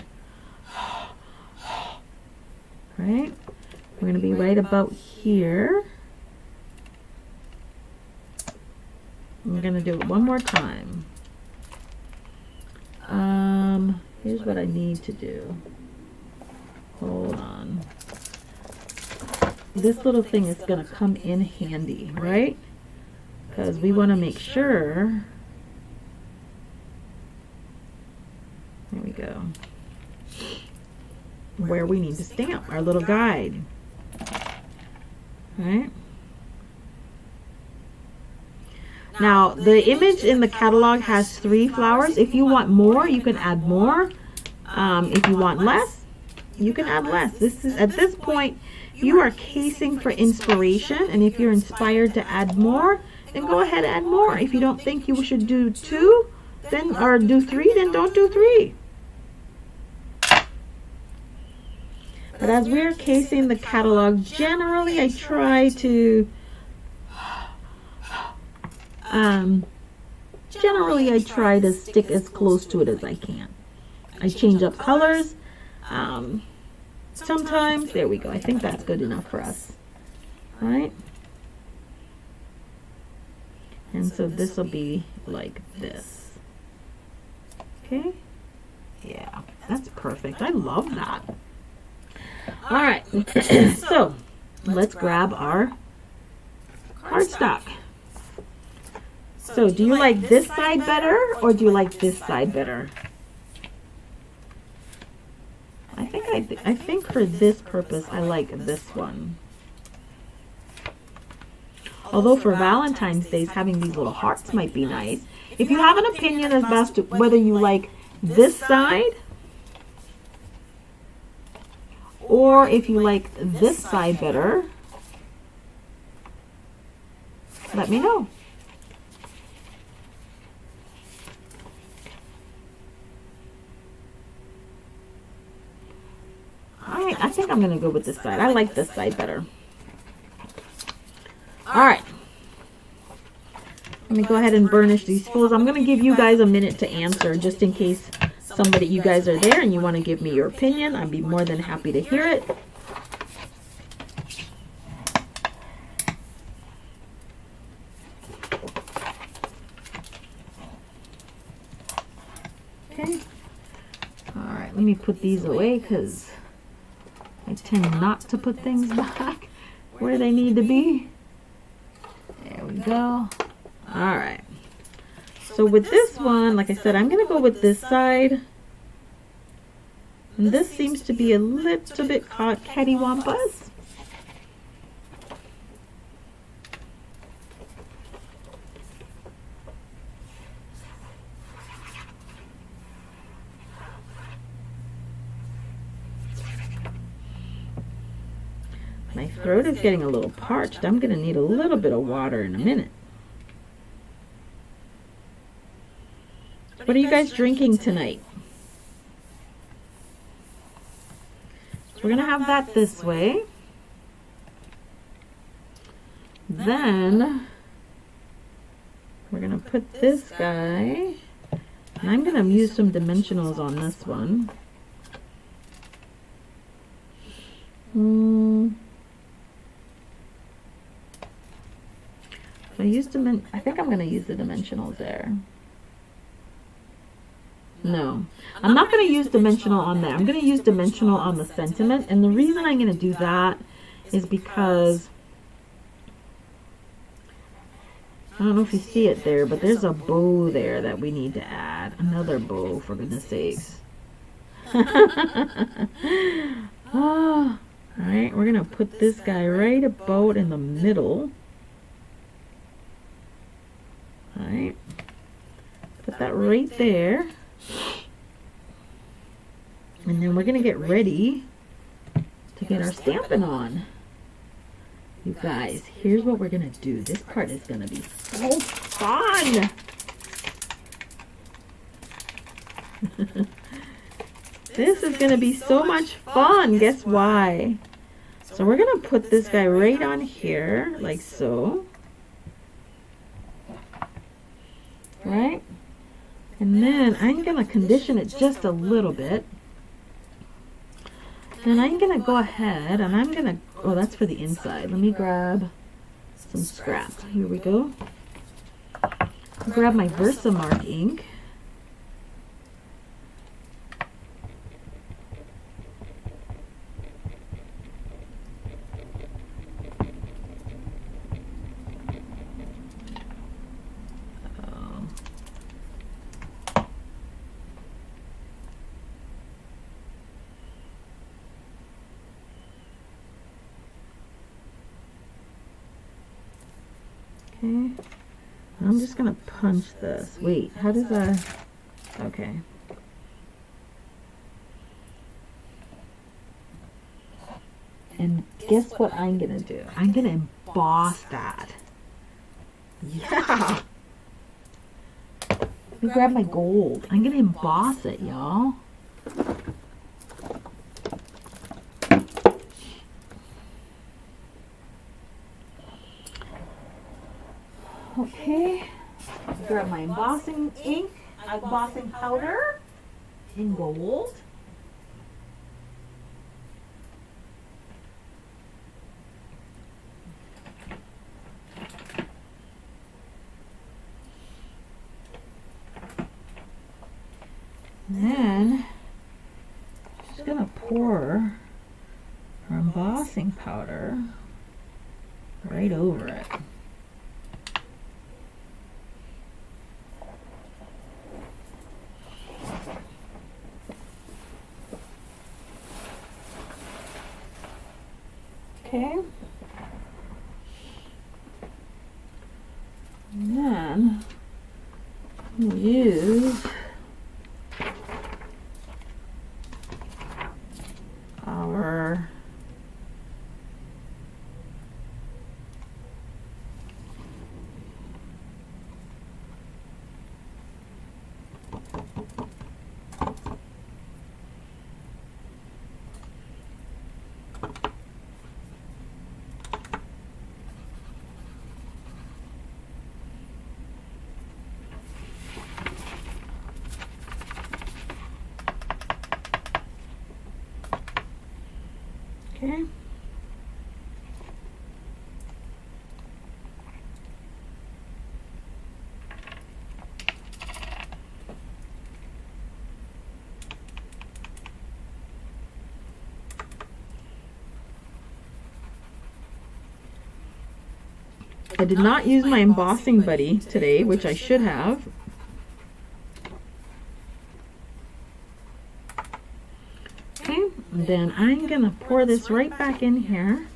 A: Right? We're gonna be right about here. We're gonna do it one more time. Here's what I need to do. Hold on. This little thing is gonna come in handy, right? Because we want to make sure. There we go. Where we need to stamp, our little guide. Right? Now, the image in the catalog has 3 flowers. If you want more, you can add more. If you want less, you can add less. This is, at this point, you are casing for inspiration, and if you're inspired to add more, then go ahead and add more. If you don't think you should do 2, then, or do 3, then don't do 3. But as we're casing the catalog, generally I try to stick as close to it as I can. I change up colors sometimes. There we go. I think that's good enough for us. All right. And so this will be like this. Okay. Yeah, that's perfect. I love that. All right. So let's grab our cardstock. So do you like this side better, or do you like this side better? I think for this purpose I like this one. Although for Valentine's Day, having these little hearts might be nice. If you have an opinion as to whether you like this side or if you like this side better, let me know. Alright, I think I'm going to go with this side. I like this side better. Alright. Let me go ahead and burnish these spools. I'm going to give you guys a minute to answer just in case you guys are there and you want to give me your opinion. I'd be more than happy to hear it. Okay. Alright, let me put these away because I tend not to put things back where they need to be. There we go. Alright. So with this one, like I said, I'm going to go with this side. And this seems to be a little bit cattywampus. My throat is getting a little parched. I'm going to need a little bit of water in a minute. What are you guys drinking tonight? So we're going to have that this way. Then we're going to put this guy, and I'm going to use some dimensionals on this one. I think I'm going to use the dimensionals there. No, I'm not going to use dimensional on there. I'm going to use dimensional on the sentiment. And the reason I'm going to do that is because, I don't know if you see it there, but there's a bow there that we need to add. Another bow, for goodness sakes. Oh, alright, we're going to put this guy right about in the middle. Alright, put that right there. And then we're going to get ready to get our stamping on. You guys, here's what we're going to do. This part is going to be so fun. This is going to be so much fun. Guess why? So we're going to put this guy right on here, like so. Right? And then I'm going to condition it just a little bit. Then I'm going to go ahead and I'm going to, oh, that's for the inside. Let me grab some scrap. Here we go. Grab my Versamark ink. Okay, I'm just gonna punch this. Wait, how does that? Okay. And guess what I'm gonna do? I'm gonna emboss that. Yeah. Let me grab my gold. I'm gonna emboss it, y'all. Okay, grab my embossing ink, embossing powder in gold. And then I'm just gonna pour our embossing powder right over it. Okay, and then we'll use our okay. I did not use my embossing buddy today, which I should have. Okay, and then I'm gonna pour this right back in here.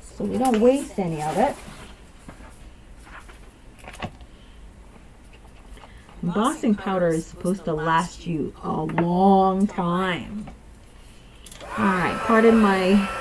A: So we don't waste any of it. Embossing powder is supposed to last you a long time. Alright, pardon my hair.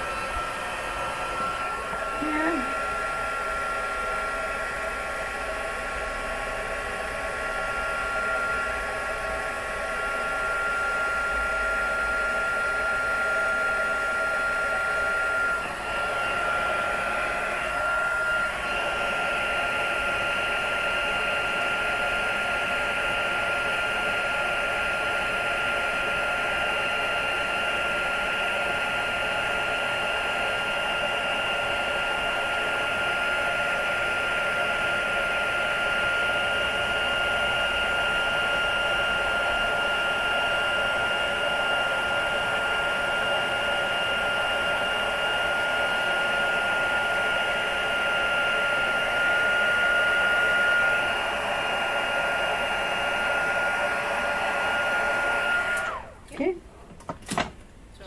A: Okay,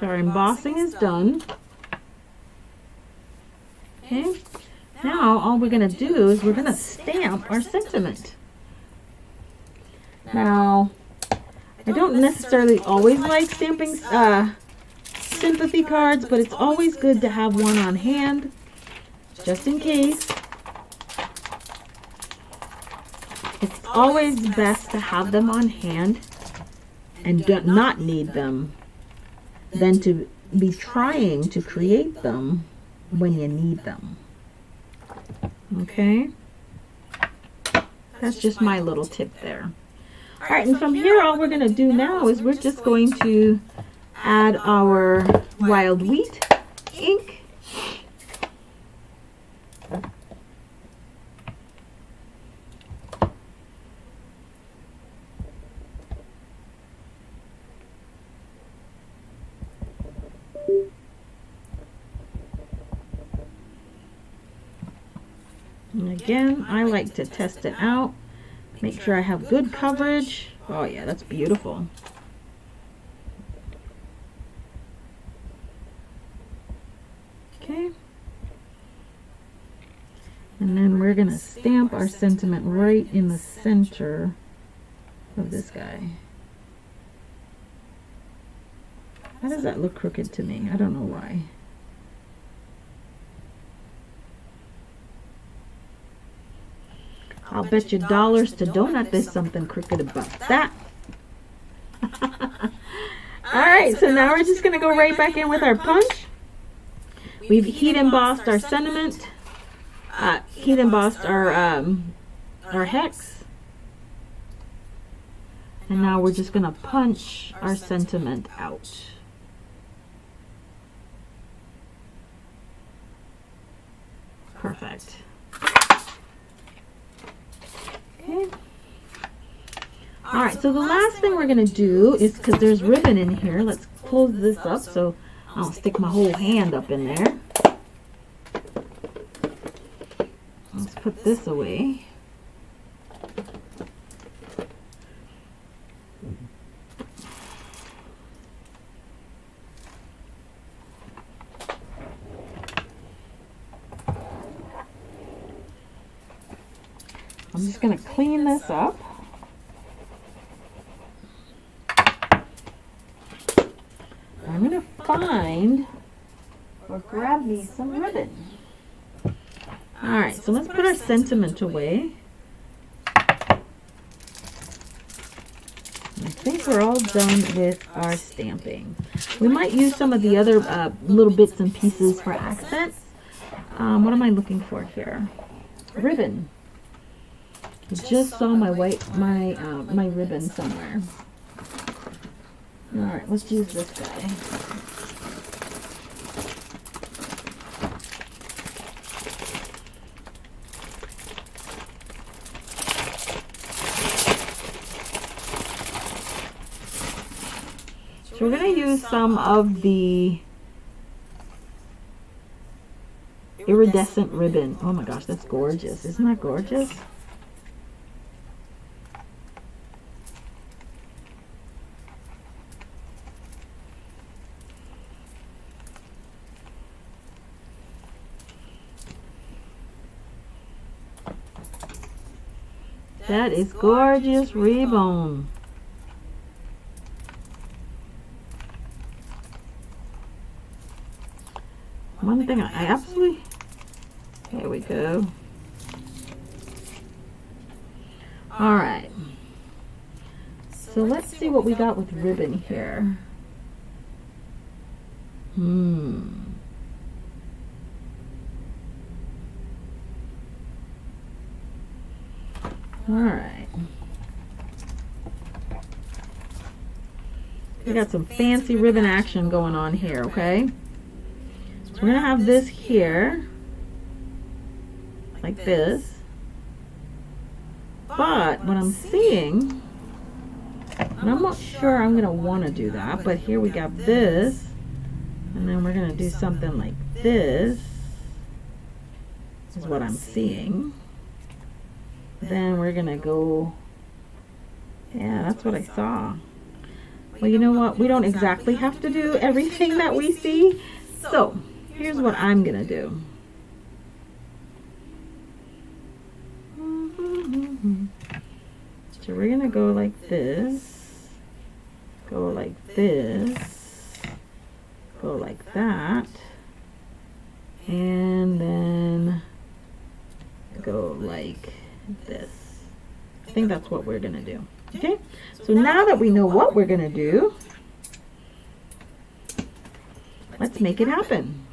A: so our embossing is done. Okay, now all we're going to do is we're going to stamp our sentiment. Now, I don't necessarily always like stamping sympathy cards, but it's always good to have one on hand, just in case. It's always best to have them on hand and do not need them than to be trying to create them when you need them. Okay, that's just my little tip there. All right, and from here, all we're going to do now is we're just going to add our wild wheat ink. And again, I like to test it out, make sure I have good coverage. Oh yeah, that's beautiful. Okay. And then we're going to stamp our sentiment right in the center of this guy. How does that look crooked to me? I don't know why. I'll bet you dollars to donut there's something crooked about that. Alright, so now we're just going to go right back in with our punch. We've heat embossed our sentiment, heat embossed our hex, and now we're just going to punch our sentiment out. Perfect. Okay. Alright, so the last thing we're going to do is, because there's ribbon in here, let's close this up so I don't stick my whole hand up in there. Let's put this away. I'm just going to clean this up. I'm going to find or grab me some ribbon. Alright, so let's put our sentiment away. I think we're all done with our stamping. We might use some of the other little bits and pieces for accents. What am I looking for here? Ribbon. I just saw my my ribbon somewhere. Alright, let's use this guy. So we're going to use some of the iridescent ribbon. Oh my gosh, that's gorgeous. Isn't that gorgeous? That is gorgeous ribbon. One thing I absolutely... There we go. Alright. So let's see what we got with ribbon here. Alright. We got some fancy ribbon action going on here, okay? So we're going to have this here, like this. But what I'm seeing, and I'm not sure I'm going to want to do that, but here we got this, and then we're going to do something like this, is what I'm seeing. Then we're going to go, yeah, that's what I saw. Well, you know what? We don't exactly have to do everything that we see. So, here's what I'm going to do. So we're going to go like this, go like this, go like that, and then go like this. I think that's what we're going to do. Okay, so now that we know what we're going to do, let's make it happen.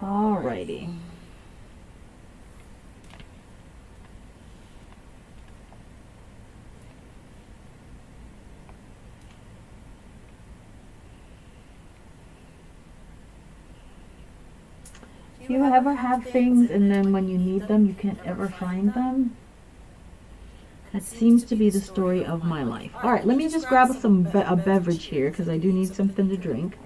A: Alrighty. Do you ever have things and then when you need them you can't ever find them? That seems to be the story of my life. Alright, let me just grab a beverage here because I do need something to drink.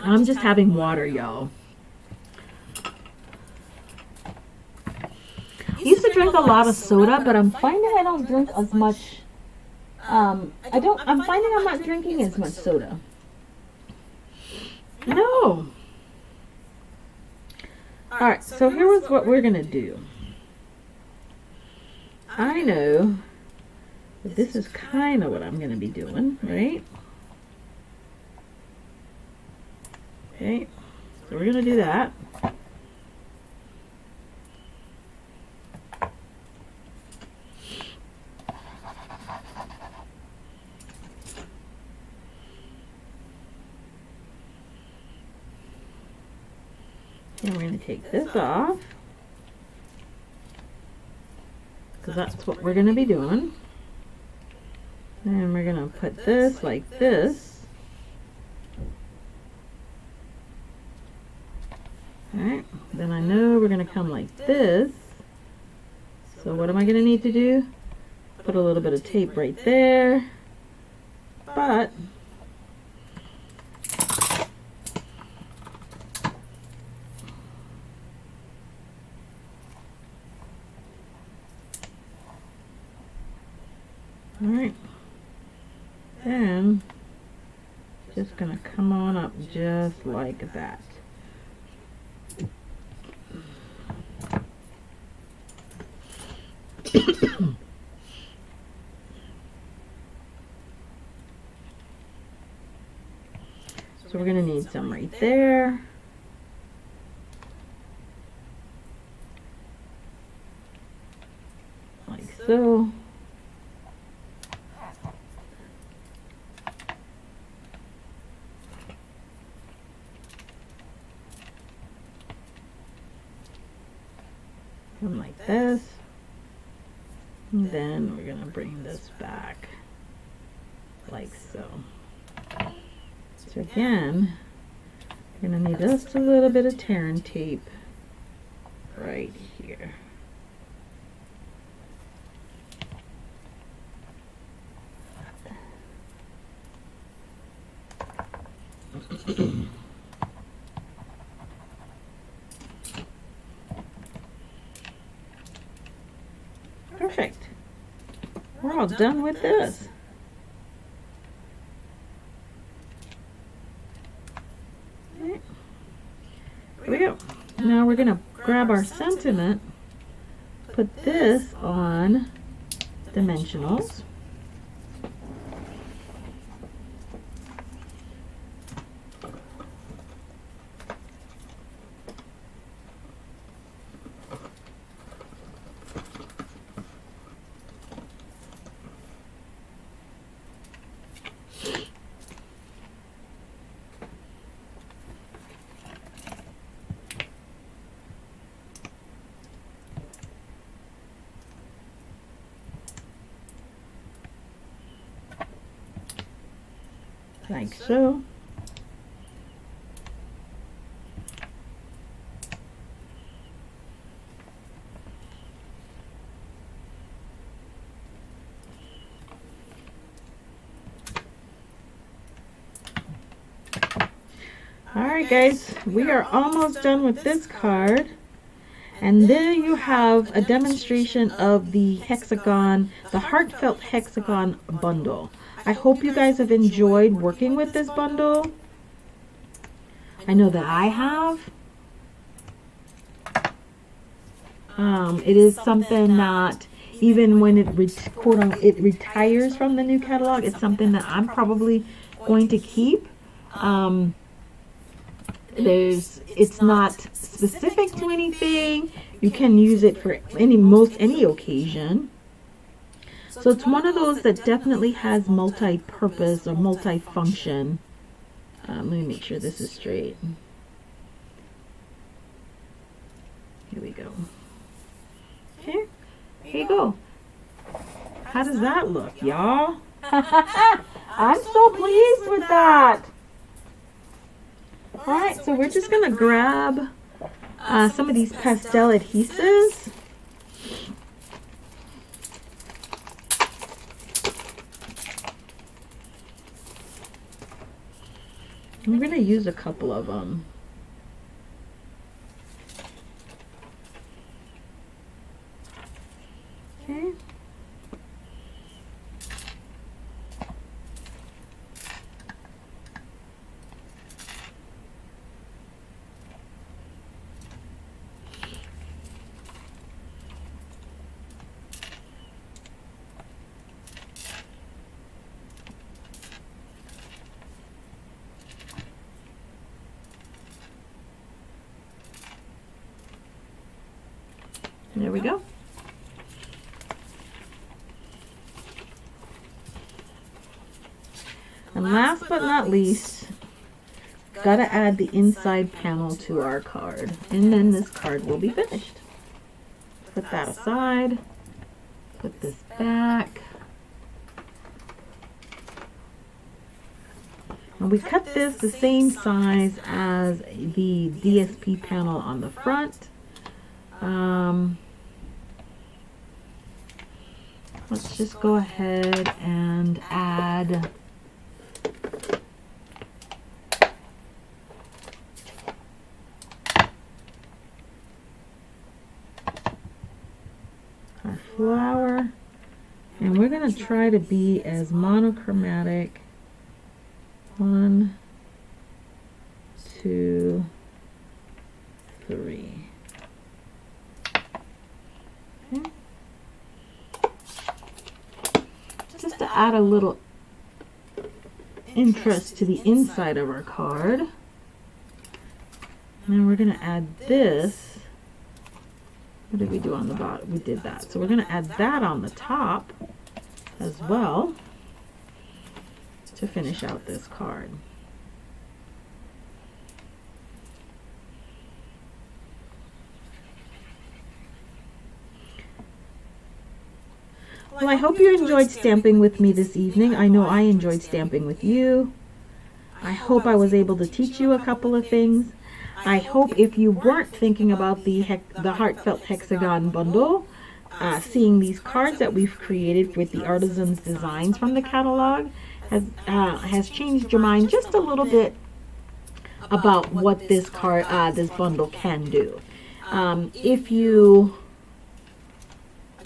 A: I'm just having water, y'all. I used to drink a lot of soda, but I'm finding I don't drink as much. I'm finding I'm not drinking as much soda. No. Alright, so here's what we're going to do. I know that this is kind of what I'm going to be doing, right? Okay, so we're going to do that. And we're going to take this off, because that's what we're going to be doing. And we're going to put this like this. Alright, then I know we're going to come like this. So what am I going to need to do? Put a little bit of tape right there. But alright, then just going to come on up just like that. So we're going to need some right there. Like so. Come like this. And then we're going to bring this back like so. So again, we're going to need just a little bit of tearing tape right here. Perfect. We're all done with this. Here we go. Now we're going to grab our sentiment, put this on dimensionals. Like so. Alright guys, we are almost done with this card. And there you have a demonstration of the Hexagon, the Heartfelt Hexagon bundle. I hope you guys have enjoyed working with this bundle. I know that I have. It is something that even when it retires from the new catalog, it's something that I'm probably going to keep. it's not specific to anything. You can use it for any occasion. So it's one of those that definitely has multi-purpose or multi-function. Let me make sure this is straight. Here we go. Okay, here you go. How does that look, y'all? I'm so pleased with that. Alright, so we're just going to grab some of these pastel adhesives. I'm going to use a couple of them. Okay. There we go. And last but not least, gotta add the inside panel to our card. And then this card will be finished. Put that aside. Put this back. And we cut this the same size as the DSP panel on the front. Let's just go ahead and add our flower, and we're going to try to be as monochromatic. 1, 2, 3. Okay. Just to add a little interest to the inside of our card. And then we're going to add this. What did we do on the bottom? We did that. So we're going to add that on the top as well to finish out this card. Well, I hope you enjoyed stamping with me this evening. I know I enjoyed stamping with you. I hope I was able to teach you a couple of things. I hope if you weren't thinking about the Heartfelt Hexagon bundle, seeing these cards that we've created with the artisan's designs from the catalog has changed your mind just a little bit about what this this bundle can do.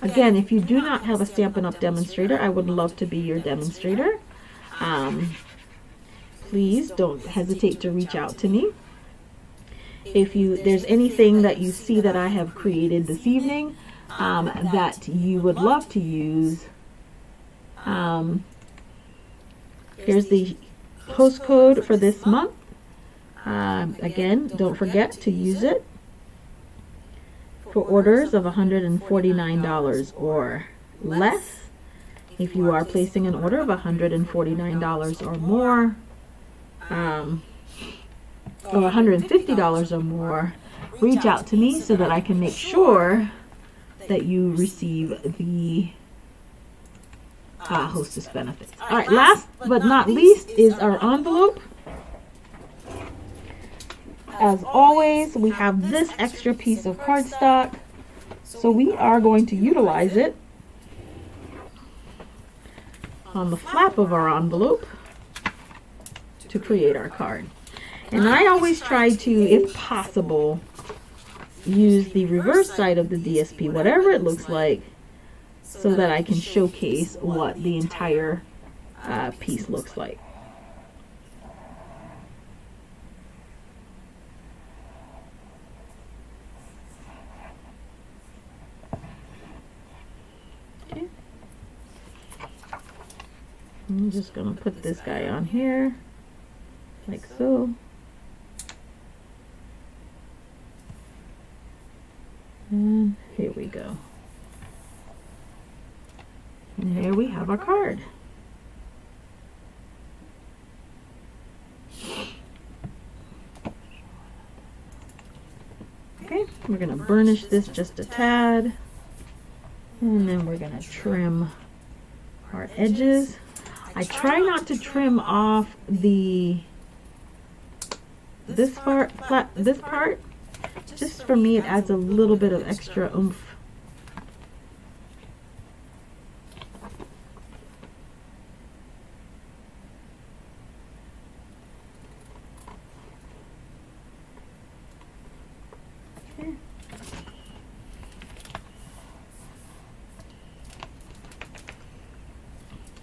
A: Again, if you do not have a Stampin' Up! Demonstrator, I would love to be your demonstrator. Please don't hesitate to reach out to me. If there's anything that you see that I have created this evening that you would love to use, here's the host code for this month. Again, don't forget to use it for orders of $149 or less. If you are placing an order of $149 or more, or $150 or more, reach out to me so that I can make sure that you receive the hostess benefits. All right, last but not least is our envelope. As always, we have this extra piece of cardstock, so we are going to utilize it on the flap of our envelope to create our card. And I always try to, if possible, use the reverse side of the DSP, whatever it looks like, so that I can showcase what the entire piece looks like. Okay. I'm just going to put this guy on here, like so. And here we go. And here we have our card. Okay, we're going to burnish this just a tad. And then we're going to trim our edges. I try not to trim off this part. Just for me, it adds a little bit of extra oomph.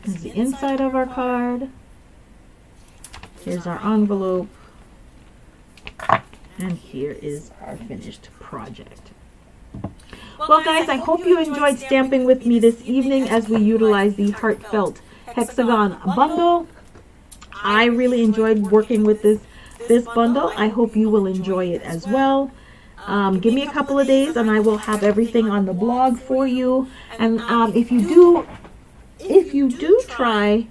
A: This is the inside of our card. Here's our envelope. And here is our finished project. Well guys, I hope you enjoyed stamping with me this evening as we utilize the Heartfelt Hexagon bundle. I really enjoyed working with this bundle. I hope you will enjoy it as well. Give me a couple of days and I will have everything on the blog for you. And if you do try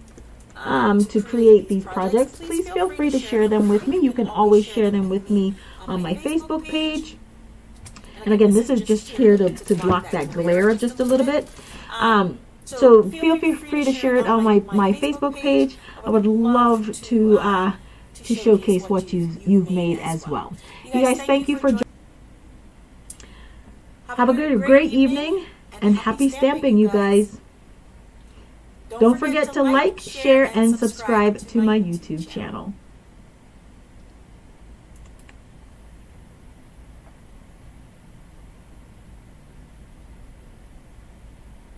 A: to create these projects, please feel free to share them with me. You can always share them with me on my Facebook page. And again, this is just here to block that glare just a little bit. So feel free to share it on my Facebook page. I would love to showcase what you've made as well. You guys, thank you for joining. Have a great evening and happy stamping, you guys. Don't forget to like, share, and subscribe to my YouTube channel.